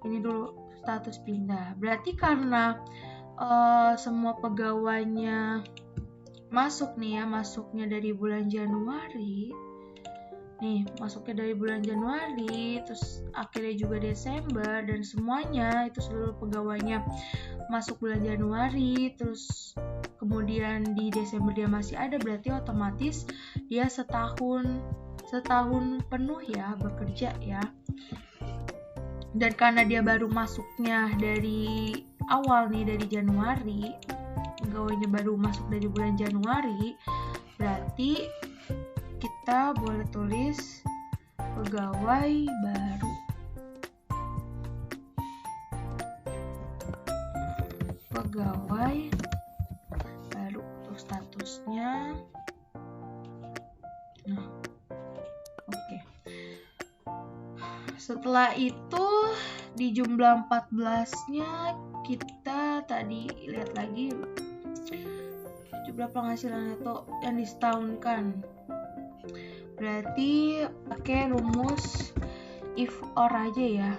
ini dulu, status pindah. Berarti karena semua pegawainya masuk nih ya, masuknya dari bulan Januari. Nih, masuknya dari bulan Januari, terus akhirnya juga Desember, dan semuanya itu seluruh pegawainya masuk bulan Januari, terus kemudian di Desember dia masih ada, berarti otomatis dia setahun penuh ya bekerja ya. Dan karena dia baru masuknya dari awal nih, dari Januari, pegawainya baru masuk dari bulan Januari, berarti kita boleh tulis pegawai baru. Pegawai baru untuk statusnya. Nah, oke. Setelah itu di jumlah 14-nya kita tadi lihat lagi jumlah penghasilan neto yang disetahunkan. Berarti pakai rumus if or aja ya.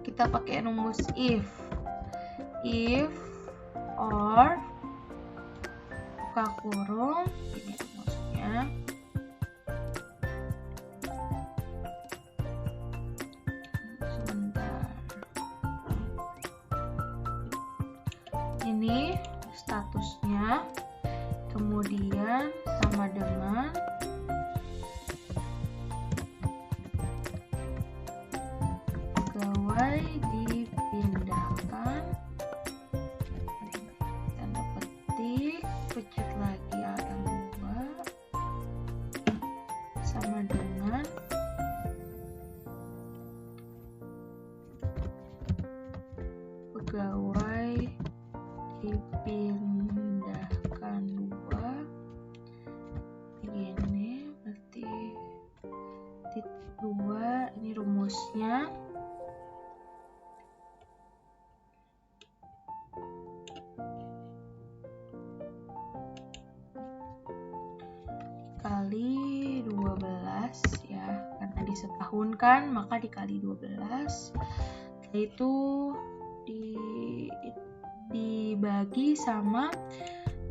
Kita pakai rumus if or buka kurung, ini rumusnya. Ini statusnya, kemudian sama dengan pegawai dipindahkan, tanda petik, pencet lagi angka 2, sama dengan pegawai dipindahkan 2. Begini, berarti titik 2, ini rumusnya. Kali 12 ya, karena disetahunkan maka dikali 12. Setelah itu dibagi sama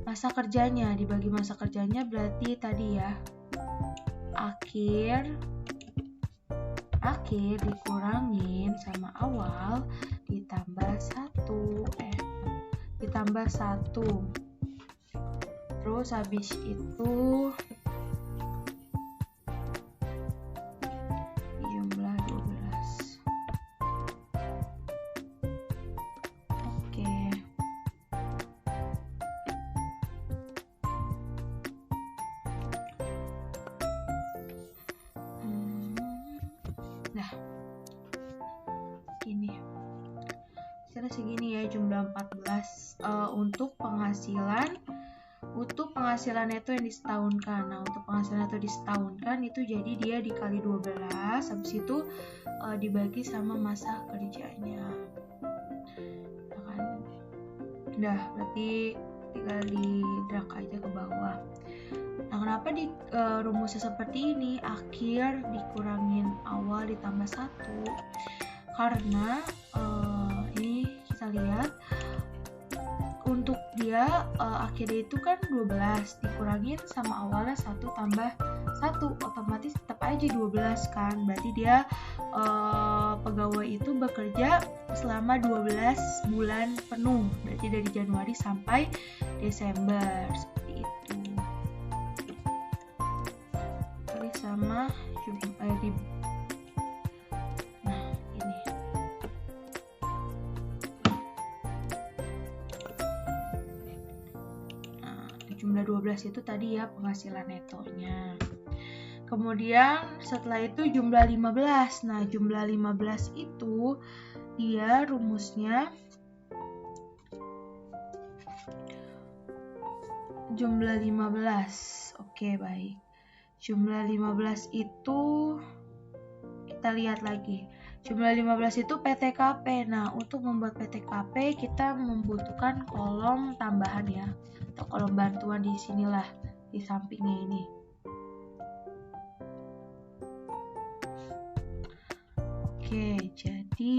masa kerjanya. Dibagi masa kerjanya berarti tadi ya, akhir dikurangin sama awal ditambah 1. Terus habis itu jumlah 12. Oke. Nah, ini kira segini ya, jumlah 14 untuk penghasilan neto yang disetahunkan. Nah, untuk penghasilan neto disetahunkan itu jadi dia dikali 12, habis itu dibagi sama masa kerjanya. Nah, kan? Udah, berarti tinggal di drag aja ke bawah. Nah, kenapa di rumusnya seperti ini, akhir dikurangin awal ditambah 1? Karena ini kita lihat untuk dia akhirnya itu kan 12 dikurangin sama awalnya 1 tambah 1, otomatis tetap aja 12 kan. Berarti dia pegawai itu bekerja selama 12 bulan penuh, berarti dari Januari sampai Desember, seperti itu. Kali sama jumlah 12 itu tadi ya penghasilan netonya. Kemudian setelah itu jumlah 15. Nah, jumlah 15 itu dia rumusnya jumlah 15. Oke, baik. Jumlah 15 itu kita lihat lagi. Jumlah 15 itu PTKP. Nah, untuk membuat PTKP kita membutuhkan kolom tambahan ya, atau kolom bantuan di sinilah, di sampingnya ini. Oke, jadi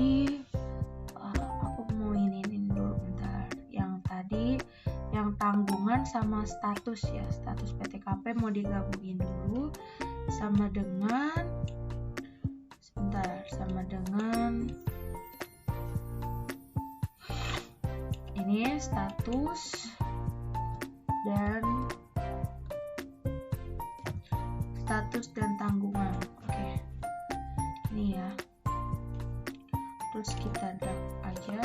aku mau ini dulu bentar. Yang tadi yang tanggungan sama status ya, status PTKP mau digabungin dulu sama dengan ini status dan tanggungan. Oke, ini ya, terus kita drag aja.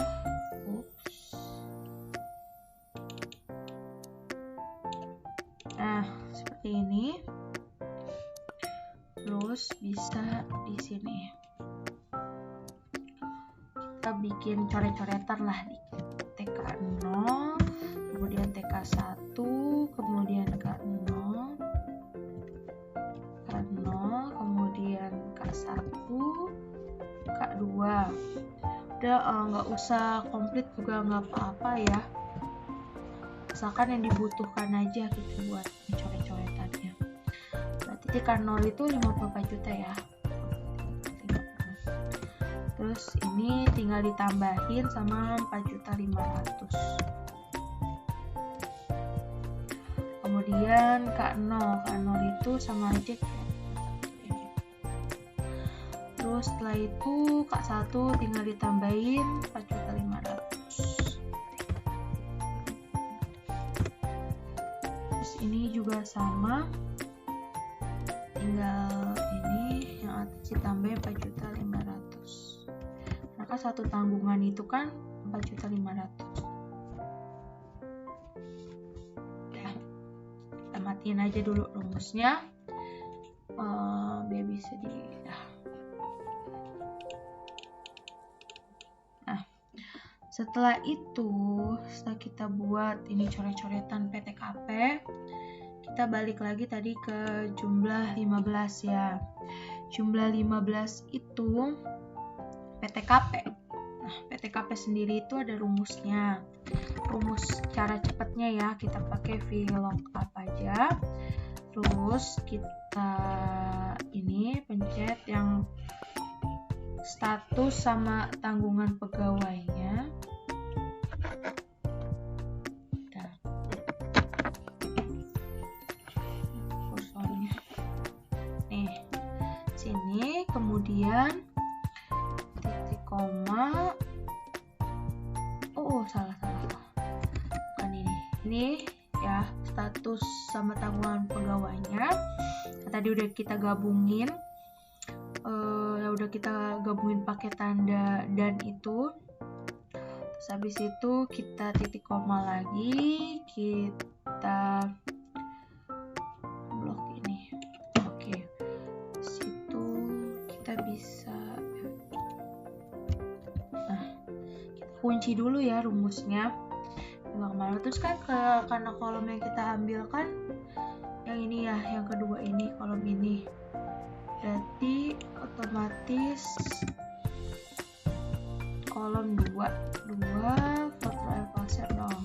Nah, seperti ini. Terus bisa di sini kita bikin coret-coretan lah, TK0, kemudian TK1, kemudian K0, kemudian K1, K2. Udah, nggak usah komplit juga nggak apa-apa ya, misalkan yang dibutuhkan aja kita buat coret-coretannya. Berarti TK0 itu 54 juta ya. Terus ini tinggal ditambahin sama 4.500.000. Kemudian K0 itu sama aja kayak. Terus setelah itu K1 tinggal ditambahin 4.500.000. Terus ini juga sama, tinggal ini yang atas ditambahin 4.500.000. Maka satu tanggungan itu kan 4.500.000. Ya, kita matiin aja dulu rumusnya biar bisa Nah, setelah kita buat ini coret-coretan PTKP, kita balik lagi tadi ke jumlah 15 ya. Jumlah 15 itu PTKP. Nah, PTKP sendiri itu ada rumusnya. Rumus cara cepatnya ya, kita pakai VLOOKUP aja. Terus kita ini pencet yang status sama tanggungan pegawainya. kemudian titik koma. Salah, bukan ini ya, status sama tanggungan pegawainya. Tadi udah kita gabungin, pakai tanda dan itu. Terus habis itu kita titik koma lagi, kita blok ini. Oke, situ kita bisa, kita kunci dulu ya rumusnya. Terus kan karena kolom yang kita ambil kan yang ini ya, yang kedua ini, kolom ini, berarti otomatis kolom 2 foto pasir dong.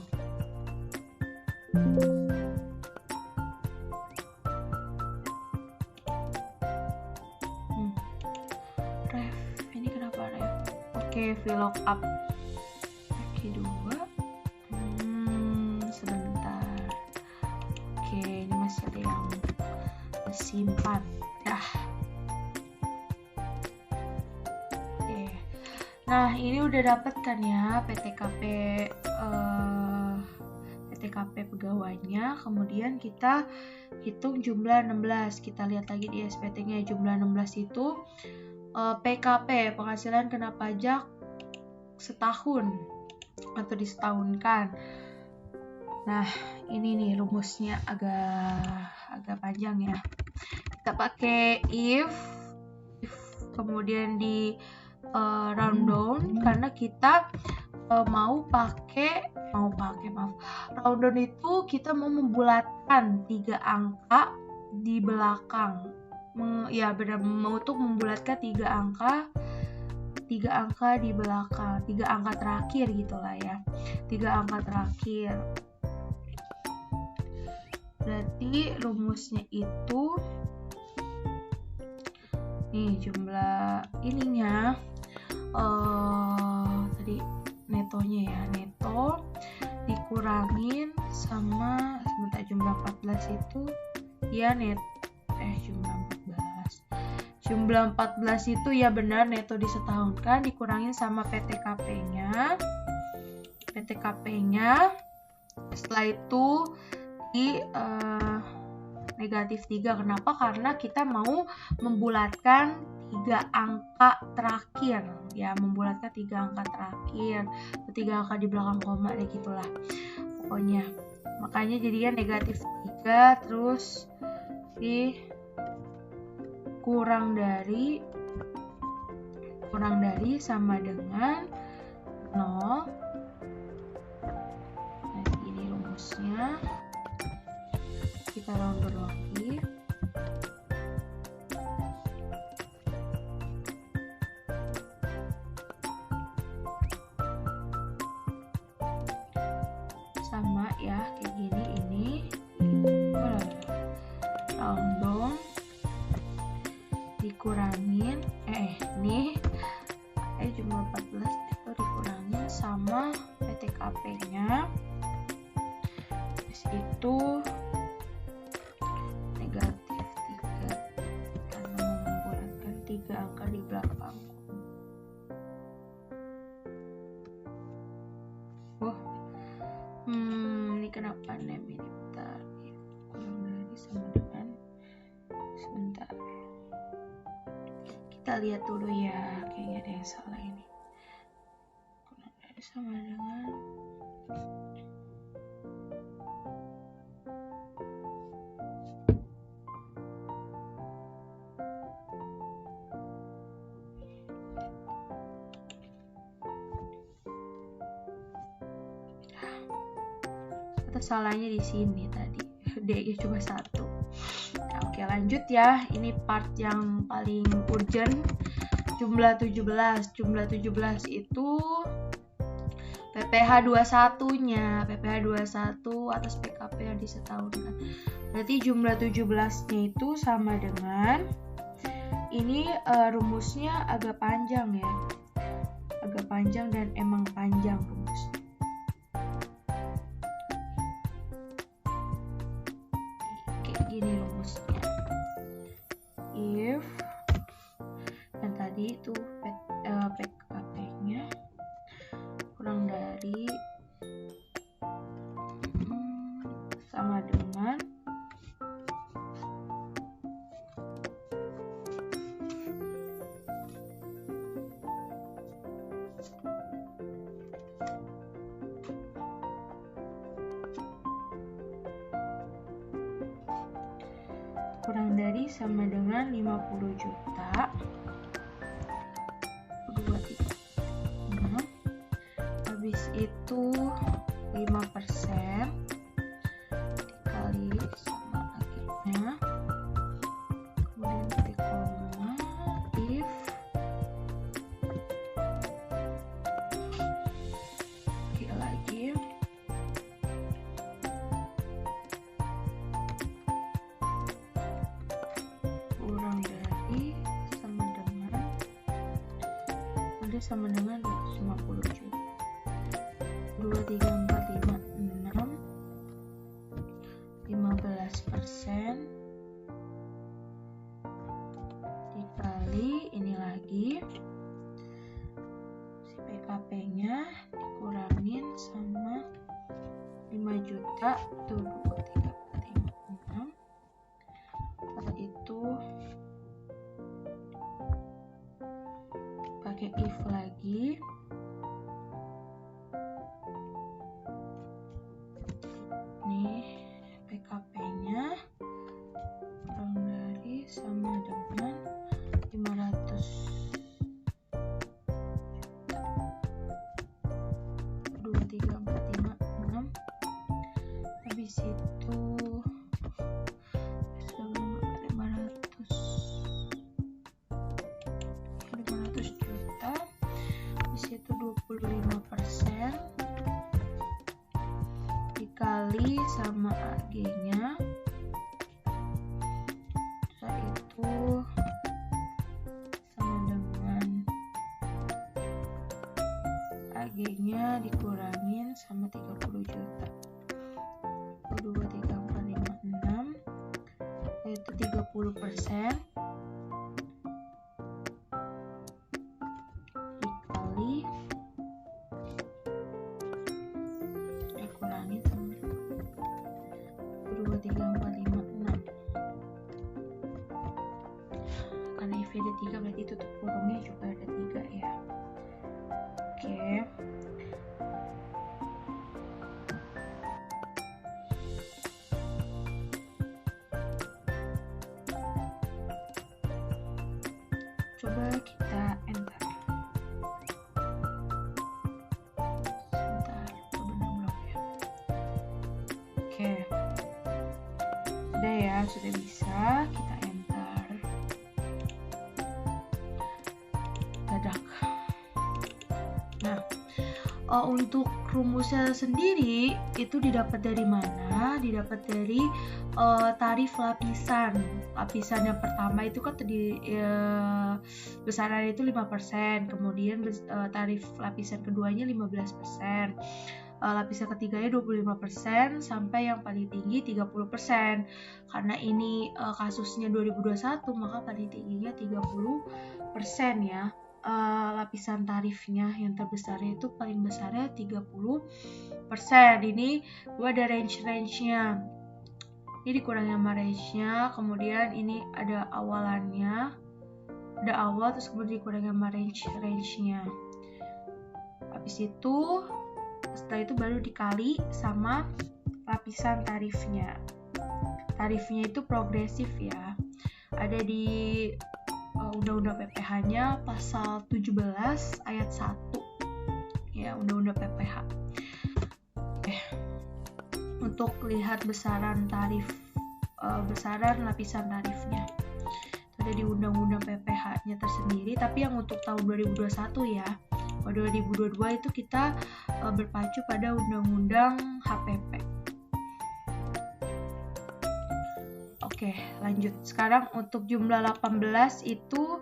Ref, ini kenapa ref? Oke, VLOOKUP. Oke, 2. Sebentar. Oke, ini masih ada yang simpan. Nah, ini udah dapet kan ya PTKP pegawainya. Kemudian kita hitung jumlah 16. Kita lihat lagi di SPT-nya, jumlah 16 itu PKP, penghasilan kena pajak setahun atau disetahunkan. Nah, ini nih rumusnya agak panjang ya. Kita pakai if kemudian di round down, karena kita round down itu kita mau membulatkan 3 angka di belakang. Untuk membulatkan 3 angka di belakang, 3 angka terakhir gitulah ya, 3 angka terakhir. Berarti rumusnya itu nih, jumlah ininya tadi netonya ya, neto dikurangin sama jumlah 14 itu ya jumlah 14 itu ya benar neto disetahunkan, dikurangin sama PTKP-nya. Setelah itu di negatif 3. Kenapa? Karena kita mau membulatkan 3 angka terakhir ya, membulatkan 3 angka terakhir, 3 angka di belakang koma deh gitulah pokoknya. Makanya jadinya negatif 3, terus di kurang dari sama dengan 0. Nah, ini rumusnya. Kita round lagi. Sama ya, kayak gini ini. Round down dikurangin ini jumlah 14 itu dikurangin sama PTKP-nya. Terus itu negatif 3 karena membulatkan 3 angka di belakang. Ini kenapa nem ini? Bentar, kurang dari sama dengan, sebentar, kita lihat dulu ya, kayaknya ada yang salah ini. Kurang dari sama dengan salahnya di sini tadi, D-nya cuma 1. Nah, oke, lanjut ya. Ini part yang paling urgent, jumlah 17. Jumlah 17 itu PPh 21-nya, PPh 21 atas PKP yang disetahunkan. Berarti jumlah 17-nya itu sama dengan ini. Rumusnya agak panjang ya, agak panjang dan emang panjang rumusnya. Gini rumusnya, if, dan tadi itu PKP-nya kurang dari sama dengan sama dengan 50 juta 236. Habis itu 5% dikali sama akhirnya, kemudian titik koma, if lagi sama dengan 250 juta 2, 3, 4, 5, 6 15% dikali ini lagi si PKP-nya dikurangin sama 5 juta tuh 2, 3, 4, 5, 6. Setelah itu pakai if lagi, nih PKP-nya kurang dari sama dengan 500 2, 3, 4, 5, 6. Habis itu 500 juta, habis itu 25% dikali sama AG-nya, setelah itu sama dengan AG-nya dikurangin sama 30 juta 2, 3, 4, 5, 6, yaitu 30% dikurangi sama 2, 3, 4, 5, 6. Karena if ada 3 berarti tutup kurungnya juga ada 3 ya. Oke. Coba kita enter. Sebentar, benar belum ya? Oke. Sudah ya, sudah bisa. Kita enter. Dadak. Nah, untuk rumusnya sendiri itu didapat dari mana? Didapat dari tarif lapisan. Lapisan yang pertama itu kan tadi besaran itu 5%, kemudian tarif lapisan keduanya 15%, lapisan ketiganya 25%, sampai yang paling tinggi 30%. Karena ini kasusnya 2021, maka paling tingginya 30% ya. Lapisan tarifnya yang terbesarnya itu paling besarnya 30%. Ini gua ada range-nya. Ini dikurangi sama range-nya, kemudian ini ada awalannya. Ada awal terus kemudian dikurangi sama range-nya. Habis itu setelah itu baru dikali sama lapisan tarifnya. Tarifnya itu progresif ya. Ada di Undang-Undang PPh-nya pasal 17 ayat 1 ya, Undang-Undang PPh. Untuk lihat besaran tarif, besaran lapisan tarifnya ada di Undang-Undang PPh-nya tersendiri, tapi yang untuk tahun 2021 ya. Kalau 2022 itu kita berpacu pada Undang-Undang HPP. Oke, lanjut. Sekarang untuk jumlah 18 itu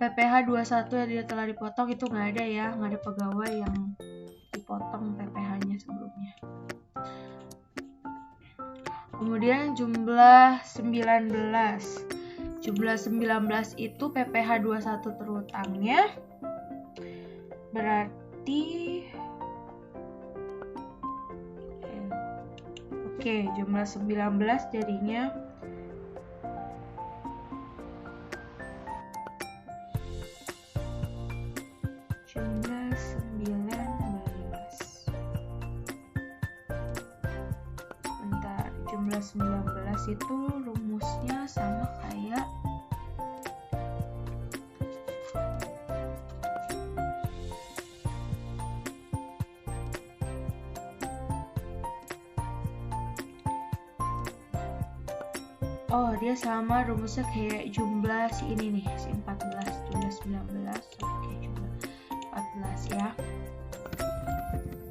PPh 21 yang telah dipotong itu nggak ada ya, nggak ada pegawai yang dipotong PPh-nya sebelumnya. Kemudian jumlah 19. jumlah 19 itu PPh 21 terutangnya. Berarti oke, jumlah 19 jadinya jumlah 19. Bentar, jumlah 19 itu rumusnya sama kayak dia sama rumusnya kayak jumlah si ini nih, si 14, jumlah 19. Oke, jumlah 14 ya.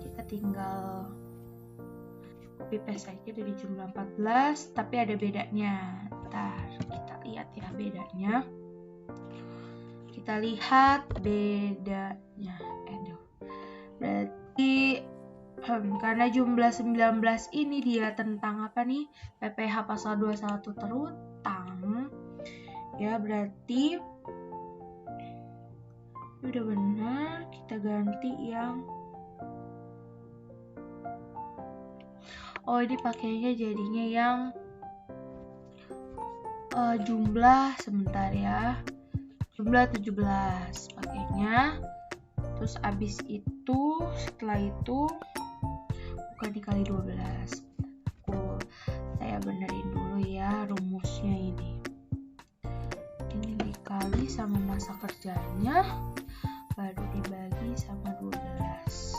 Kita tinggal copy paste aja dari jumlah 14, tapi ada bedanya. Ntar kita lihat ya bedanya. Kita lihat bedanya. Berarti karena jumlah 19 ini dia tentang apa nih? PPh pasal 21 terutang. Ya, berarti udah benar, kita ganti yang ini pakainya jadinya yang jumlah sebentar ya. Jumlah 17 pakainya. Terus abis itu setelah itu bukan dikali 12. Saya benerin dulu ya rumusnya ini. Ini dikali sama masa kerjanya, baru dibagi sama 12.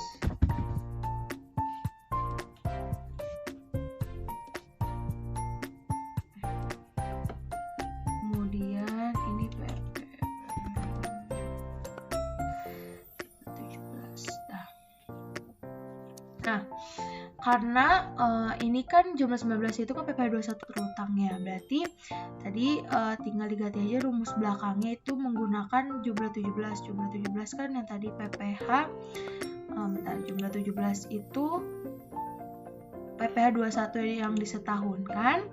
Kemudian ini PP 17. Nah, karena ini kan jumlah 19 itu kan PPh 21 terutangnya. Berarti tadi tinggal diganti aja rumus belakangnya itu menggunakan jumlah 17. Jumlah 17 kan yang tadi PPh jumlah 17 itu PPh 21 yang di setahun kan.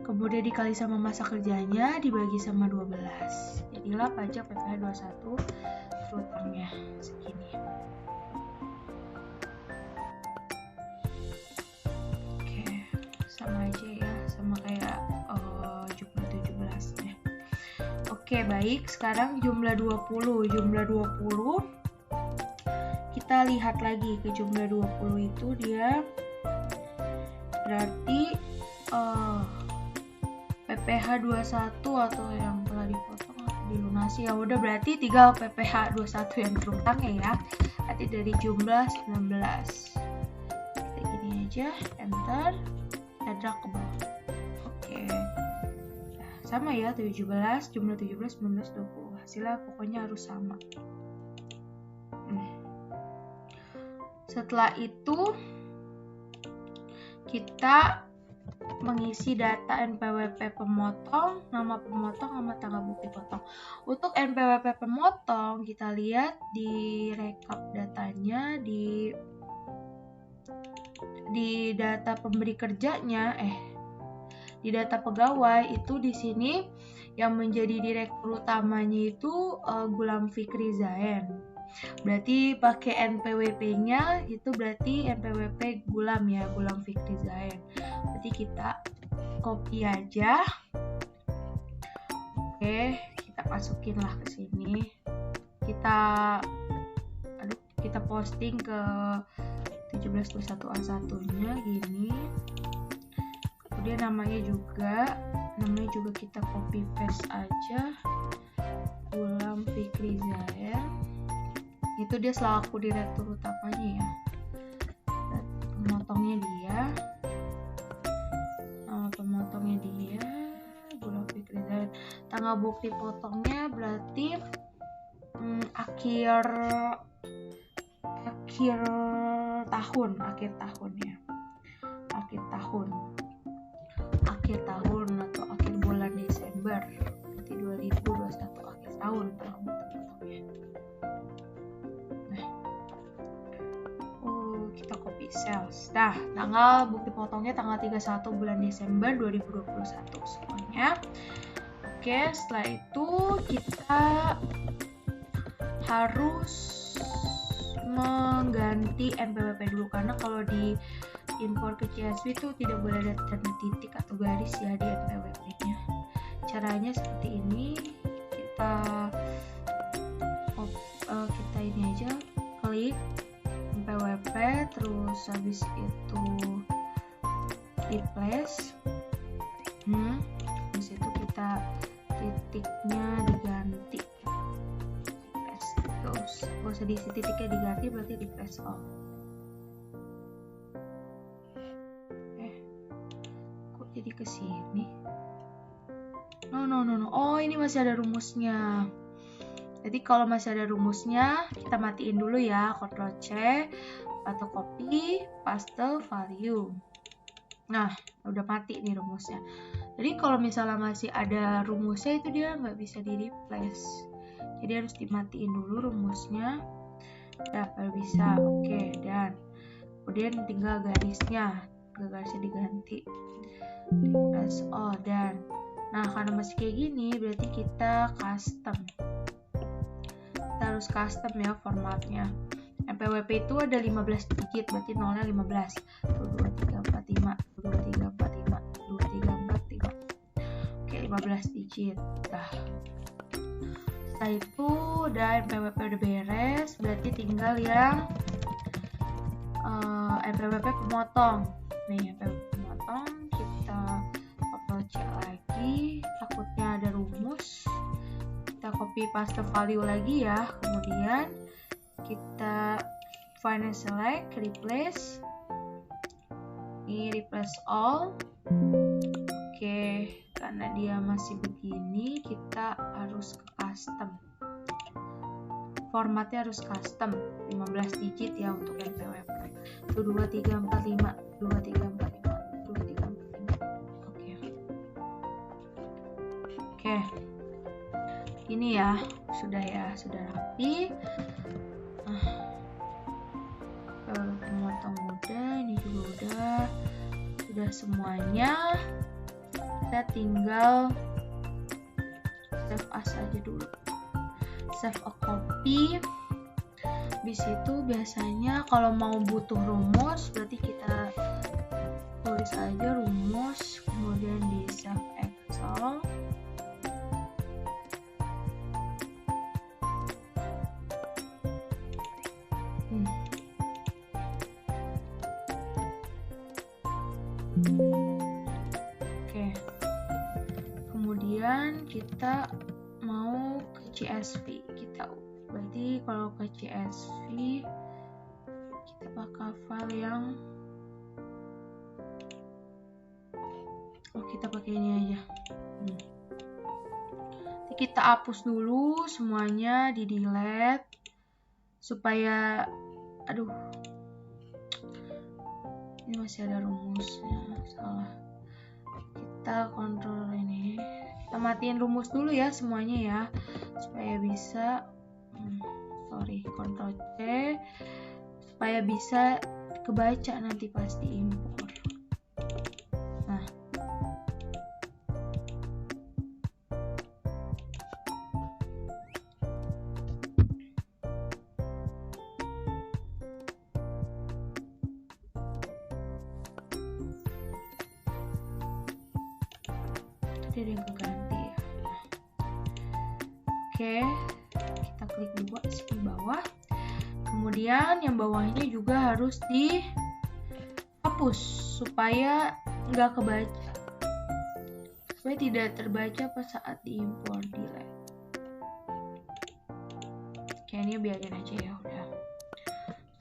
Kemudian dikali sama masa kerjanya dibagi sama 12. Jadilah pajak PPh 21 terutangnya segini. Sama aja ya, sama kayak jumlah 17 ya. Oke, baik. Sekarang jumlah 20. Jumlah 20 kita lihat lagi ke jumlah 20 itu dia berarti PPh 21 atau yang telah dipotong atau dilunasi. Ya udah, berarti tinggal PPh 21 yang terutangnya ya. Berarti dari jumlah 19. Kita gini aja, enter. Kita drag ke bawah. Oke. Nah, sama ya, 17, jumlah 17, 19, 20. Hasilnya pokoknya harus sama. Setelah itu kita mengisi data NPWP pemotong, nama pemotong, sama tanggal bukti potong. Untuk NPWP pemotong kita lihat di rekap datanya di data pemberi kerjanya, di data pegawai itu di sini yang menjadi direktur utamanya itu Gulam Fikri Zain. Berarti pakai NPWP-nya itu berarti NPWP Gulam ya, Gulam Fikri Zain. Berarti kita copy aja. Oke, kita masukin lah ke sini. Kita posting ke 17+1A1-nya gini. Kemudian namanya juga kita copy paste aja, Gulam Fikri Zain. Itu dia selaku direktur utamanya ya. Pemotongnya dia, pemotongnya dia, Gulam Fikri Zain. Tanggal bukti potongnya berarti akhir tahun atau akhir bulan Desember, berarti 2021 akhir tahun tanggal bukti potongnya. Kita copy cells. Nah, tanggal bukti potongnya tanggal 31 bulan Desember 2021 semuanya. Oke, setelah itu kita harus mengganti NPWP dulu, karena kalau di import ke CSV itu tidak boleh ada tanda titik atau garis ya di NPWP-nya. Caranya seperti ini, kita ini aja, klik NPWP, terus habis itu replace, habis itu kita titiknya diganti. Terus gak usah diisi titiknya diganti, berarti replace all. Kok jadi kesini? No. Oh, ini masih ada rumusnya. Jadi kalau masih ada rumusnya, kita matiin dulu ya, Ctrl C atau copy, paste value. Nah, udah mati nih rumusnya. Jadi kalau misalnya masih ada rumusnya, itu dia nggak bisa di replace. Jadi harus dimatiin dulu rumusnya. Udah, baru bisa. Oke, dan kemudian tinggal garisnya diganti. Replace all, dan nah, karena masih kayak gini, berarti kita custom. Kita harus custom ya formatnya. NPWP itu ada 15 digit, berarti nolnya 15. 2345, 2345, 2345. Oke, 15 digit. Nah, setelah itu udah NPWP udah beres, berarti tinggal yang NPWP pemotong. Nih, NPWP pemotong kita Ctrl C lagi, takutnya ada rumus. Kita copy paste value lagi ya, kemudian kita find and select, replace, ini replace all. Oke, karena dia masih begini, kita harus ke custom. Formatnya harus custom, 15 digit ya untuk NPWP. 2345, 2345, 2345. Oke. Ini ya, sudah rapi. Pemotong udah, ini juga udah semuanya. Kita tinggal save as aja dulu. Save a copy. Di situ biasanya kalau mau butuh rumus, berarti kita tulis aja rumus, kemudian di save Excel. Oke, kemudian kita mau ke CSV. Berarti kalau ke CSV kita bakal file yang kita pakai ini aja. Jadi kita hapus dulu semuanya, di delete supaya ini masih ada rumusnya, salah. Kita kontrol ini, kita matiin rumus dulu ya semuanya ya, supaya bisa Ctrl C supaya bisa kebaca nanti pas diimpor. Nah, ada yang keganti ya. Oke, kita klik dua di bawah, kemudian yang bawahnya juga harus dihapus supaya nggak kebaca, supaya tidak terbaca pas saat diimpor. Delete. Oke, ini biarin aja ya,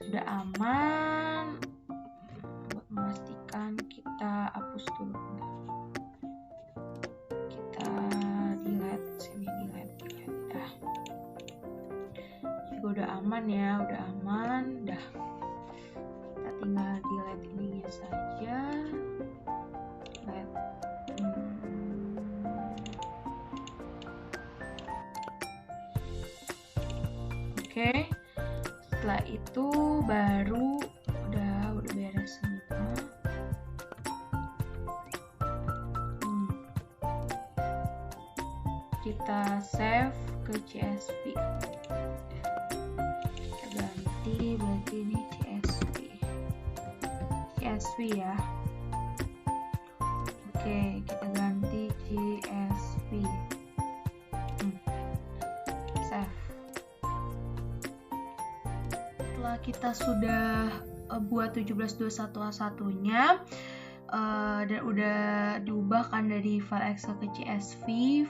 udah aman. Buat memastikan kita hapus dulu. Udah aman ya, udah aman. Kita tinggal delete ininya saja. Oke, setelah itu baru udah beres semua. kita save ke CSV. Kita ganti, berarti ini CSV ya. Oke, kita ganti CSV. Save. Setelah kita sudah buat 1721A1-nya dan udah diubahkan dari file Excel ke CSV,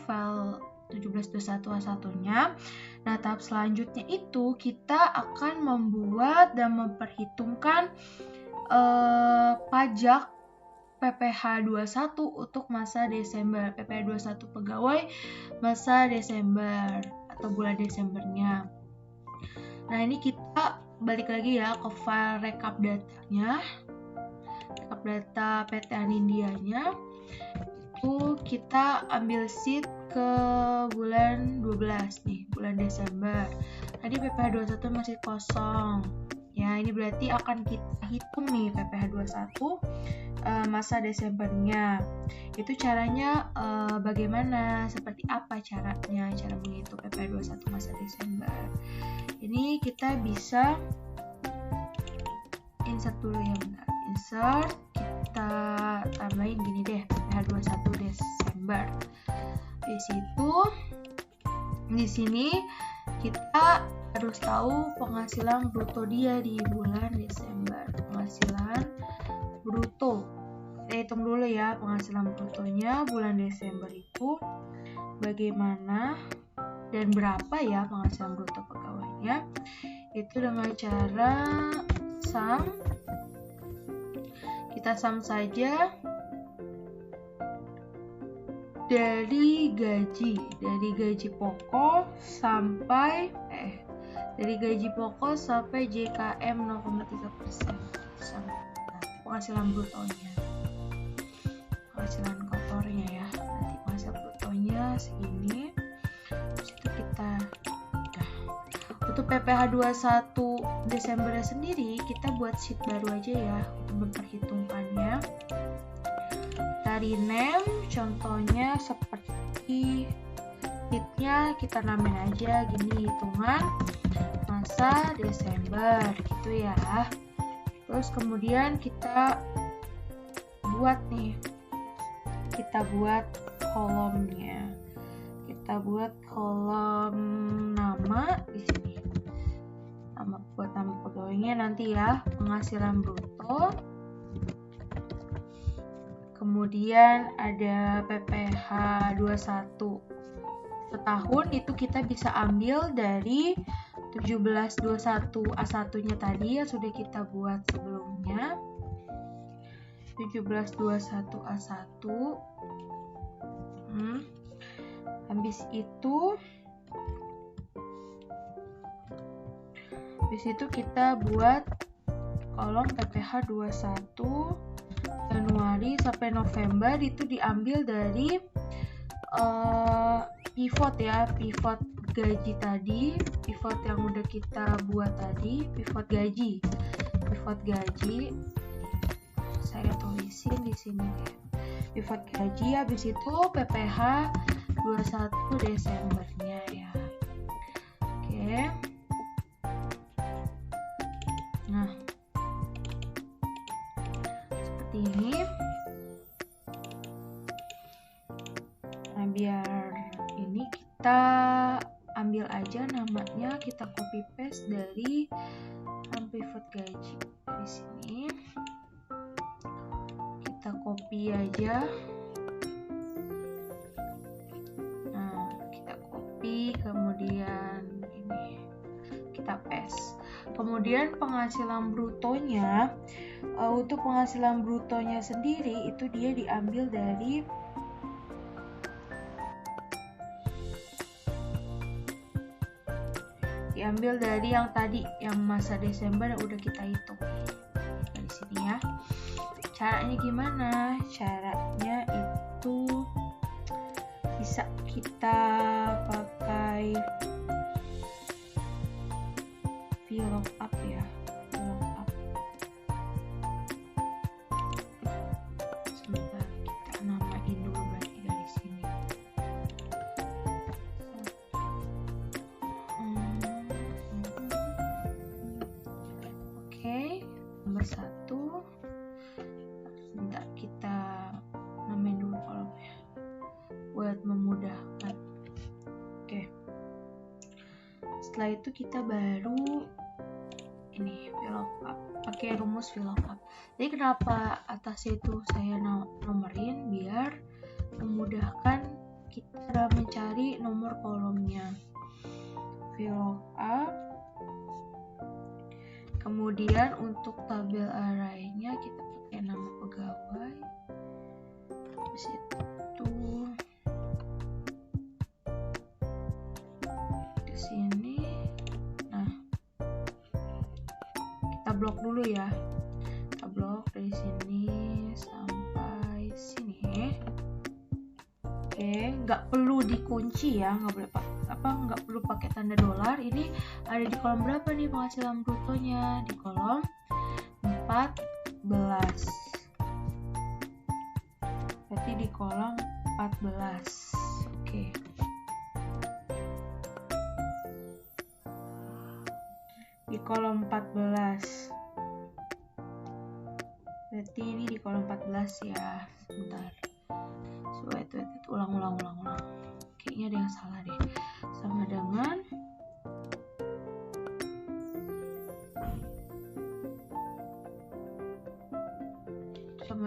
file 1721A1-nya. Nah, tahap selanjutnya itu kita akan membuat dan memperhitungkan pajak PPh 21 untuk masa Desember, PPh 21 pegawai masa Desember atau bulan Desembernya. Nah, ini kita balik lagi ya ke file rekap datanya, rekap data PT Anindianya. Itu kita ambil sheet ke bulan 12 nih, bulan Desember. Tadi PPh 21 masih kosong. Ya, ini berarti akan kita hitung nih PPh 21 masa Desembernya. Itu caranya bagaimana, seperti apa caranya, cara menghitung PPh 21 masa Desember. Ini kita bisa insert dulu ya, bentar. Insert, kita tambahin gini deh, PPh 21 Desember. Di sini kita harus tahu penghasilan bruto dia di bulan Desember. Penghasilan bruto. Kita hitung dulu ya penghasilan brutonya bulan Desember itu bagaimana dan berapa ya penghasilan bruto pegawainya. Itu dengan cara sum. Kita sum saja dari gaji pokok sampai JKM 0,3%. Penghasilan brutonya, penghasilan kotornya ya, nanti penghasilan brutonya segini. Terus itu kita untuk PPh 21 Desember sendiri kita buat sheet baru aja ya untuk memperhitungkannya. Kita rename, contohnya seperti sheetnya kita namain aja gini, hitungan masa Desember gitu ya. Terus kemudian kita buat kolomnya. Kita buat kolom nama di sini. Buat nama pegawainya nanti ya, penghasilan bruto. Kemudian ada PPh 21 setahun, itu kita bisa ambil dari 1721A1-nya tadi yang sudah kita buat sebelumnya. 1721A1. Habis itu kita buat kolom PPh 21 Januari sampai November, itu diambil dari pivot ya, pivot gaji tadi, pivot yang udah kita buat tadi, pivot gaji. Saya tulisin di sini ya. Pivot gaji, habis itu PPh 21 Desembernya ya. Oke. Nah, seperti ini. Nah, biar ini kita ambil aja namanya, kita copy paste dari pivot gaji. Di sini kita copy aja. Nah, kita copy, kemudian ini kita paste. Kemudian penghasilan brutonya, untuk penghasilan brutonya sendiri itu dia diambil dari yang tadi, yang masa Desember yang udah kita hitung dari sini ya. Caranya gimana? Caranya itu bisa kita pakai VLOOKUP ya, VLOOKUP. Sebentar, kita namain dulu berarti dari sini. memudahkan. Oke. Setelah itu kita baru ini VLOOKUP, pakai rumus VLOOKUP. Jadi kenapa atasnya itu saya nomorin biar memudahkan kita mencari nomor kolomnya. VLOOKUP. Kemudian untuk tabel arraynya kita pakai nama pegawai. Habis itu di sini. Nah, kita blok dulu ya. Kita blok dari sini sampai sini. Oke, nggak perlu dikunci ya, nggak perlu pakai tanda dolar. Ini ada di kolom berapa nih penghasilan brutonya? Di kolom 14. Berarti di kolom 14. Oke. Di kolom 14. Berarti ini di kolom 14 ya. Sebentar. Ulang. Kayaknya ada yang salah deh. Sama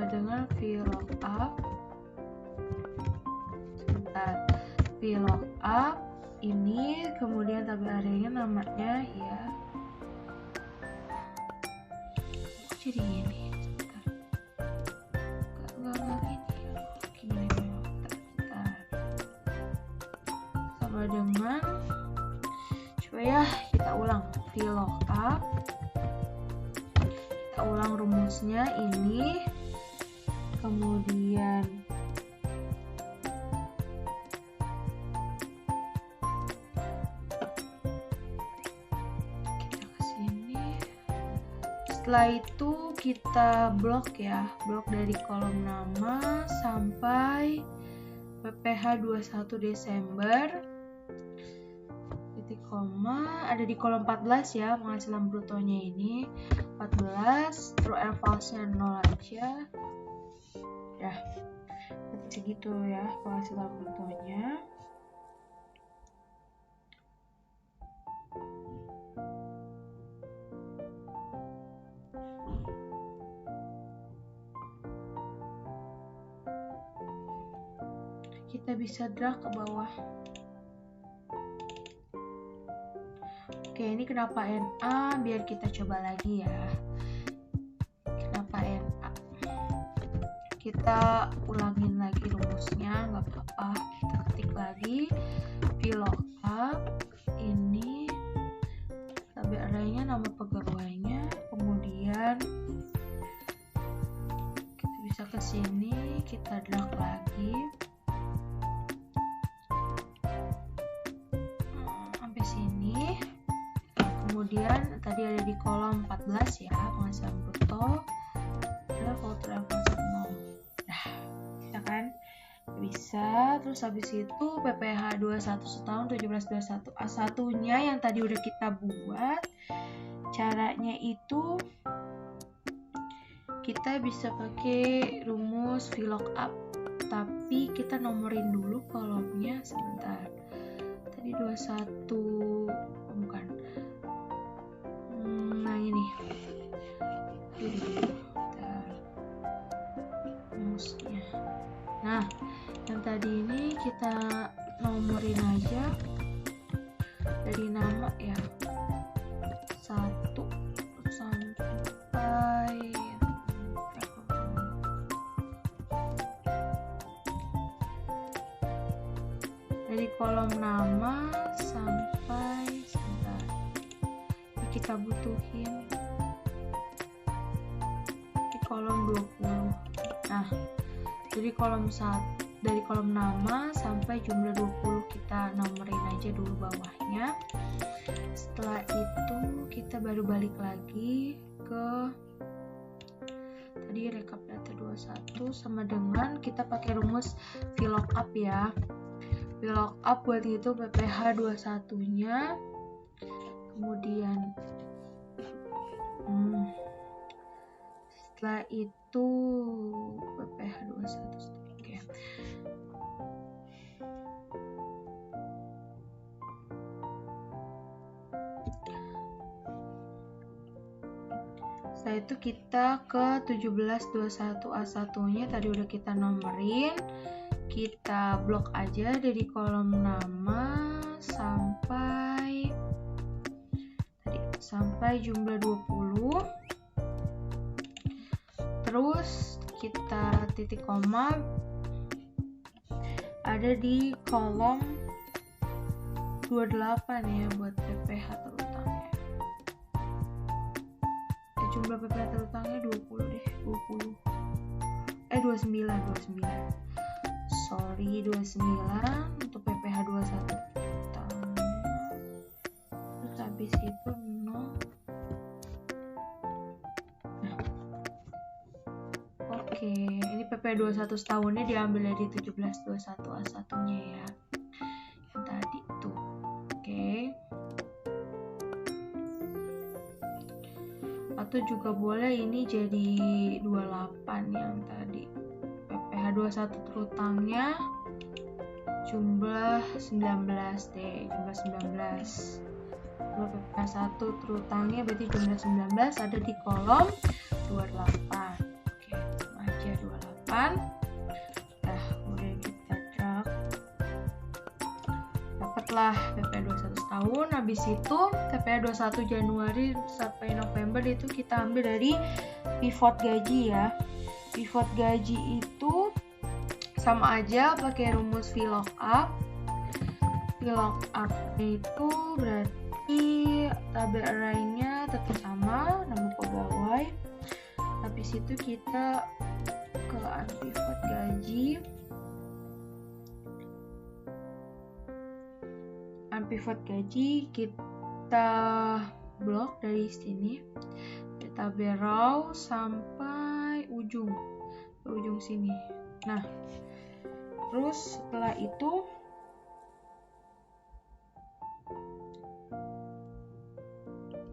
dengan VLOOKUP. Sebentar. VLOOKUP ini kemudian tabel arraynya namanya ya. Jadi ini. Dengan coba ya kita ulang VLOOKUP, kita ulang rumusnya ini, kemudian kita kesini, setelah itu kita blok ya, blok dari kolom nama sampai PPH 21 Desember. Koma ada di kolom 14 ya, penghasilan brutonya ini 14, true and false-nya 0 aja ya, berarti segitu ya penghasilan brutonya. Kita bisa drag ke bawah. Oke, ini kenapa NA? Biar kita coba lagi ya. Kenapa NA? Kita ulangin lagi rumusnya, nggak apa-apa. Kita ketik lagi VLOOKUP. Ini tabel arraynya nama pegawainya. Kemudian kita bisa ke sini, kita drag lagi. Sampai sini. Kemudian tadi ada di kolom 14 ya, penghasilan bruto, ada foto yang 0. Nah, bisa kan? Bisa. Terus habis itu PPH 21 setahun 1721 A1-nya yang tadi udah kita buat. Caranya itu kita bisa pakai rumus VLOOKUP, tapi kita nomorin dulu kolomnya. Sebentar. Tadi 21 bukan. Nah ini rumusnya. Nah yang tadi ini kita nomorin aja dari nama ya, 1 sampai dari kolom nama sampai sebentar ini kita butuhin di kolom 20. Nah dari kolom dari kolom nama sampai jumlah 20 kita nomorin aja dulu bawahnya. Setelah itu kita baru balik lagi ke tadi rekap data 21 sama dengan kita pakai rumus VLOOKUP ya. VLOOKUP buat itu PPH 21 nya, kemudian setelah itu PPH 21 oke. Setelah itu kita ke 1721A1-nya tadi udah kita nomorin. Kita blok aja dari kolom nama sampai jumlah 20. Terus kita titik koma ada di kolom 28 ya buat PPh terutangnya. Jumlah PPh terutangnya 20 deh, 29. Sorry, 29 untuk PPh 21 terutangnya. Terus habis itu 0. Oke, ini PPh 21 setahunnya diambil dari 1721A1-nya ya. Yang tadi tuh. Oke. Atau juga boleh ini jadi 28 yang tadi. PPh 21 terutangnya jumlah 19 deh, jumlah 19. Kalau PPh 1 terutangnya berarti jumlah 19 ada di kolom 28. Oke, sama aja 28. Nah, kemudian kita drag. Dapatlah PPh 21 setahun. Habis itu PPh 21 Januari sampai November itu kita ambil dari pivot gaji ya. Pivot gaji itu sama aja pakai rumus VLOOKUP. VLOOKUP itu berarti tabel array-nya tetap sama, nama pegawai. Habis itu kita ke unpivot gaji. Unpivot gaji kita blok dari sini. Kita tabel sampai ujung sini. Nah, terus setelah itu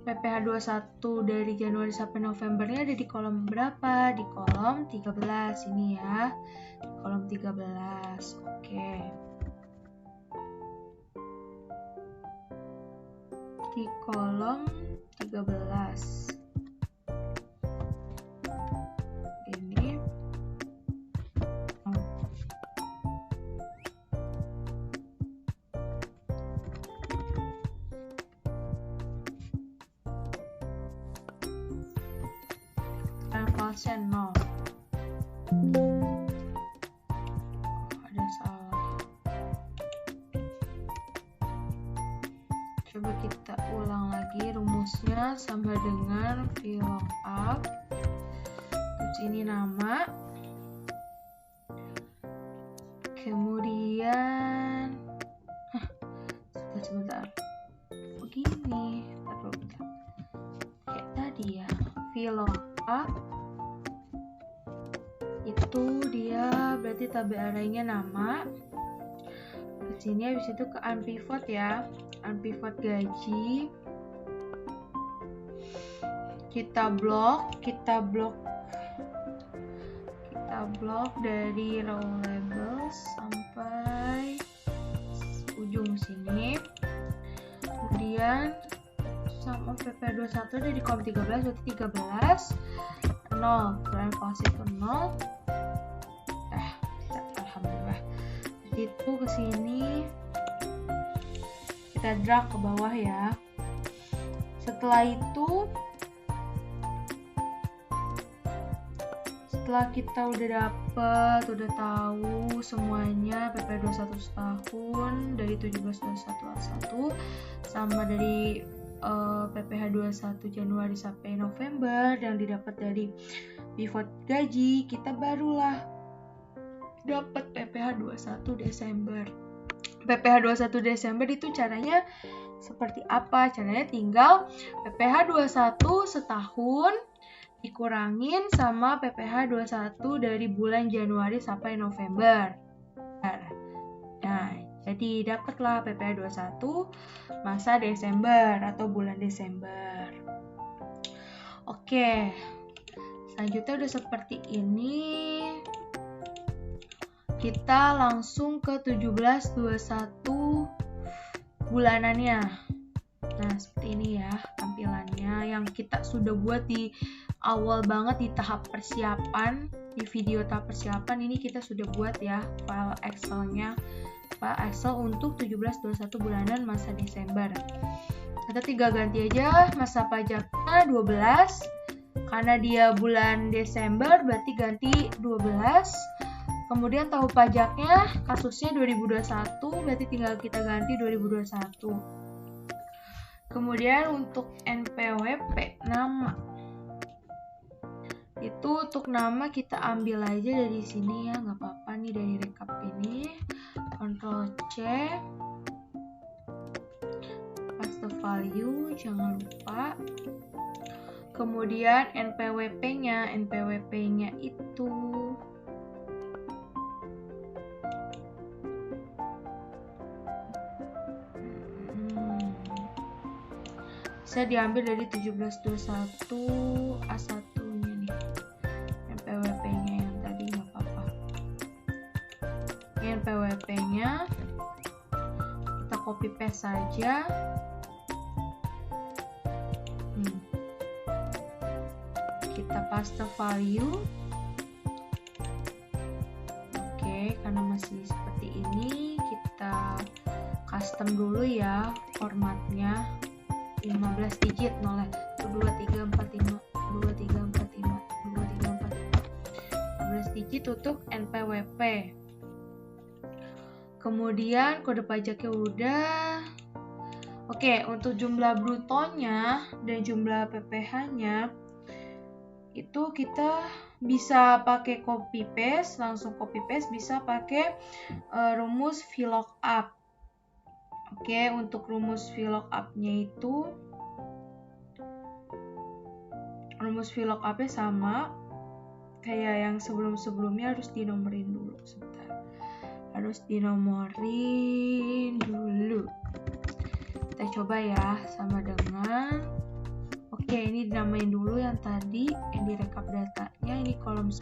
PPh 21 dari Januari sampai Novembernya ada di kolom berapa? Di kolom 13 ini ya. Di kolom 13. Oke. Di kolom 13. Ini pasien 0. Ada salah. Coba kita ulang lagi rumusnya sama dengan VLOOKUP. Terus ini nama. Kemudian sebentar. Begini. Kayak tadi ya. VLOOKUP itu dia berarti tabel array-nya nama. Ke sini habis itu ke unpivot ya. Unpivot gaji. Kita blok dari row label sampai ujung sini. Kemudian sama PPh 21 ada di kolom 13 berarti 13 0 kurang false itu 0. Alhamdulillah. Itu ke sini kita drag ke bawah ya. Setelah itu setelah kita udah tahu semuanya PPh 21 setahun dari 1721A1 sama dari PPh 21 Januari sampai November yang didapat dari pivot gaji, kita barulah dapat PPh 21 Desember. PPh 21 Desember itu caranya seperti apa? Caranya tinggal PPh 21 setahun dikurangin sama PPh 21 dari bulan Januari sampai November. Nah, jadi dapatlah PPh 21 masa Desember atau bulan Desember. Oke, selanjutnya udah seperti ini. Kita langsung ke 1721 bulanannya. Nah, seperti ini ya tampilannya yang kita sudah buat di awal banget di tahap persiapan, di video tahap persiapan ini kita sudah buat ya file Excelnya, file Excel untuk 17-21 bulanan masa Desember. Kita tinggal ganti aja masa pajaknya 12, karena dia bulan Desember berarti ganti 12. Kemudian tahun pajaknya kasusnya 2021, berarti tinggal kita ganti 2021. Kemudian untuk NPWP nama, itu untuk nama kita ambil aja dari sini ya, nggak apa-apa nih dari rekap ini. Ctrl C, paste value, jangan lupa. Kemudian NPWP-nya itu bisa diambil dari 1721 A1-nya nih. NPWP-nya yang tadi nggak apa-apa. NPWP-nya kita copy paste saja. Kita paste value. Oke, karena masih seperti ini, kita custom dulu ya formatnya. 15 digit nolnya 2345 15 digit untuk NPWP. Kemudian kode pajaknya udah. Oke, untuk jumlah brutonya dan jumlah PPh-nya itu kita bisa pakai copy paste, langsung copy paste, bisa pakai rumus VLOOKUP. Oke, untuk rumus VLOOKUP-nya itu, rumus VLOOKUP-nya sama kayak yang sebelum-sebelumnya, harus dinomorin dulu sebentar. Harus dinomorin dulu. Kita coba ya, sama dengan, oke, ini dinamain dulu yang tadi, yang direkap datanya, ini kolom 1.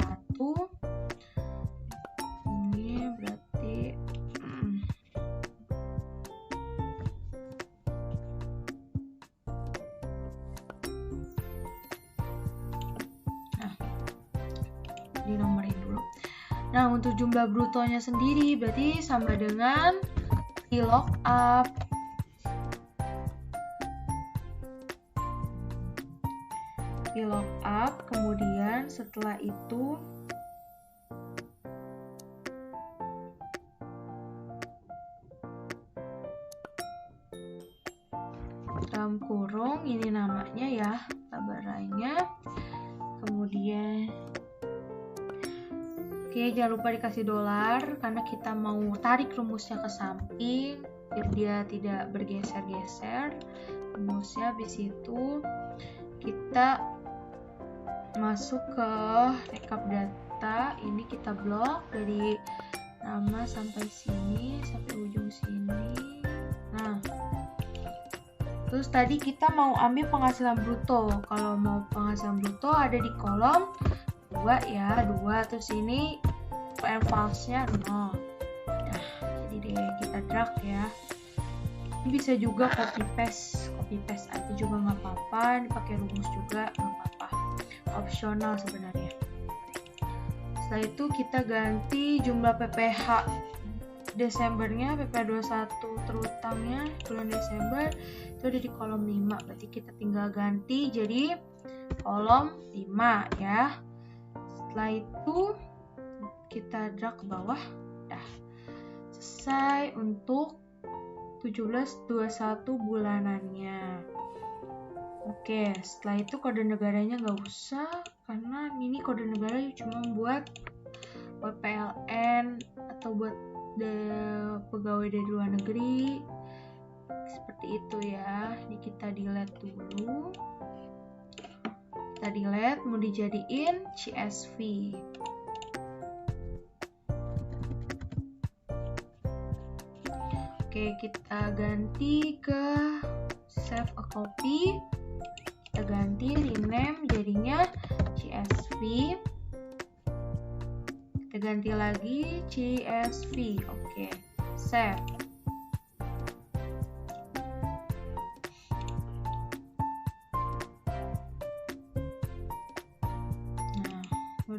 Ini berarti dinomorin dulu. Nah, untuk jumlah brutonya sendiri berarti sama dengan VLOOKUP. VLOOKUP, kemudian setelah itu dalam kurung, ini namanya ya, tabaranya. Kemudian oke, jangan lupa dikasih dolar karena kita mau tarik rumusnya ke samping biar dia tidak bergeser-geser rumusnya. Habis itu kita masuk ke rekap data, ini kita blok dari nama sampai sini, sampai ujung sini. Nah, terus tadi kita mau ambil penghasilan bruto. Kalau mau penghasilan bruto ada di kolom 2 ya, 2. Terus ini false-nya 0. Nah, jadi deh kita drag ya. Ini bisa juga copy paste aja juga nggak apa-apa. Ini pakai rumus juga nggak apa-apa. Opsional sebenarnya. Setelah itu kita ganti jumlah PPh Desembernya, PPh 21 terutangnya bulan Desember itu ada di kolom 5. Berarti kita tinggal ganti jadi kolom 5 ya. Setelah itu kita drag ke bawah. Dah selesai untuk 17-21 bulanannya. Oke, setelah itu kode negaranya nggak usah karena ini kode negara cuma buat PLN atau buat pegawai dari luar negeri seperti itu ya. Ini kita delete dulu. Kita delete, mau dijadiin CSV. Oke, kita ganti ke save a copy. Kita ganti rename jadinya CSV. Kita ganti lagi CSV. Oke, save.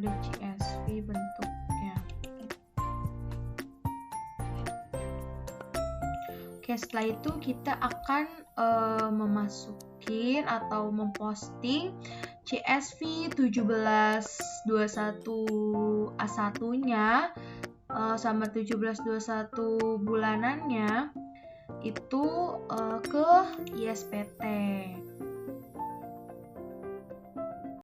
udah CSV bentuknya. Oke, setelah itu kita akan memasukin atau memposting CSV 1721A1-nya sama 1721 bulanannya itu ke ISPT.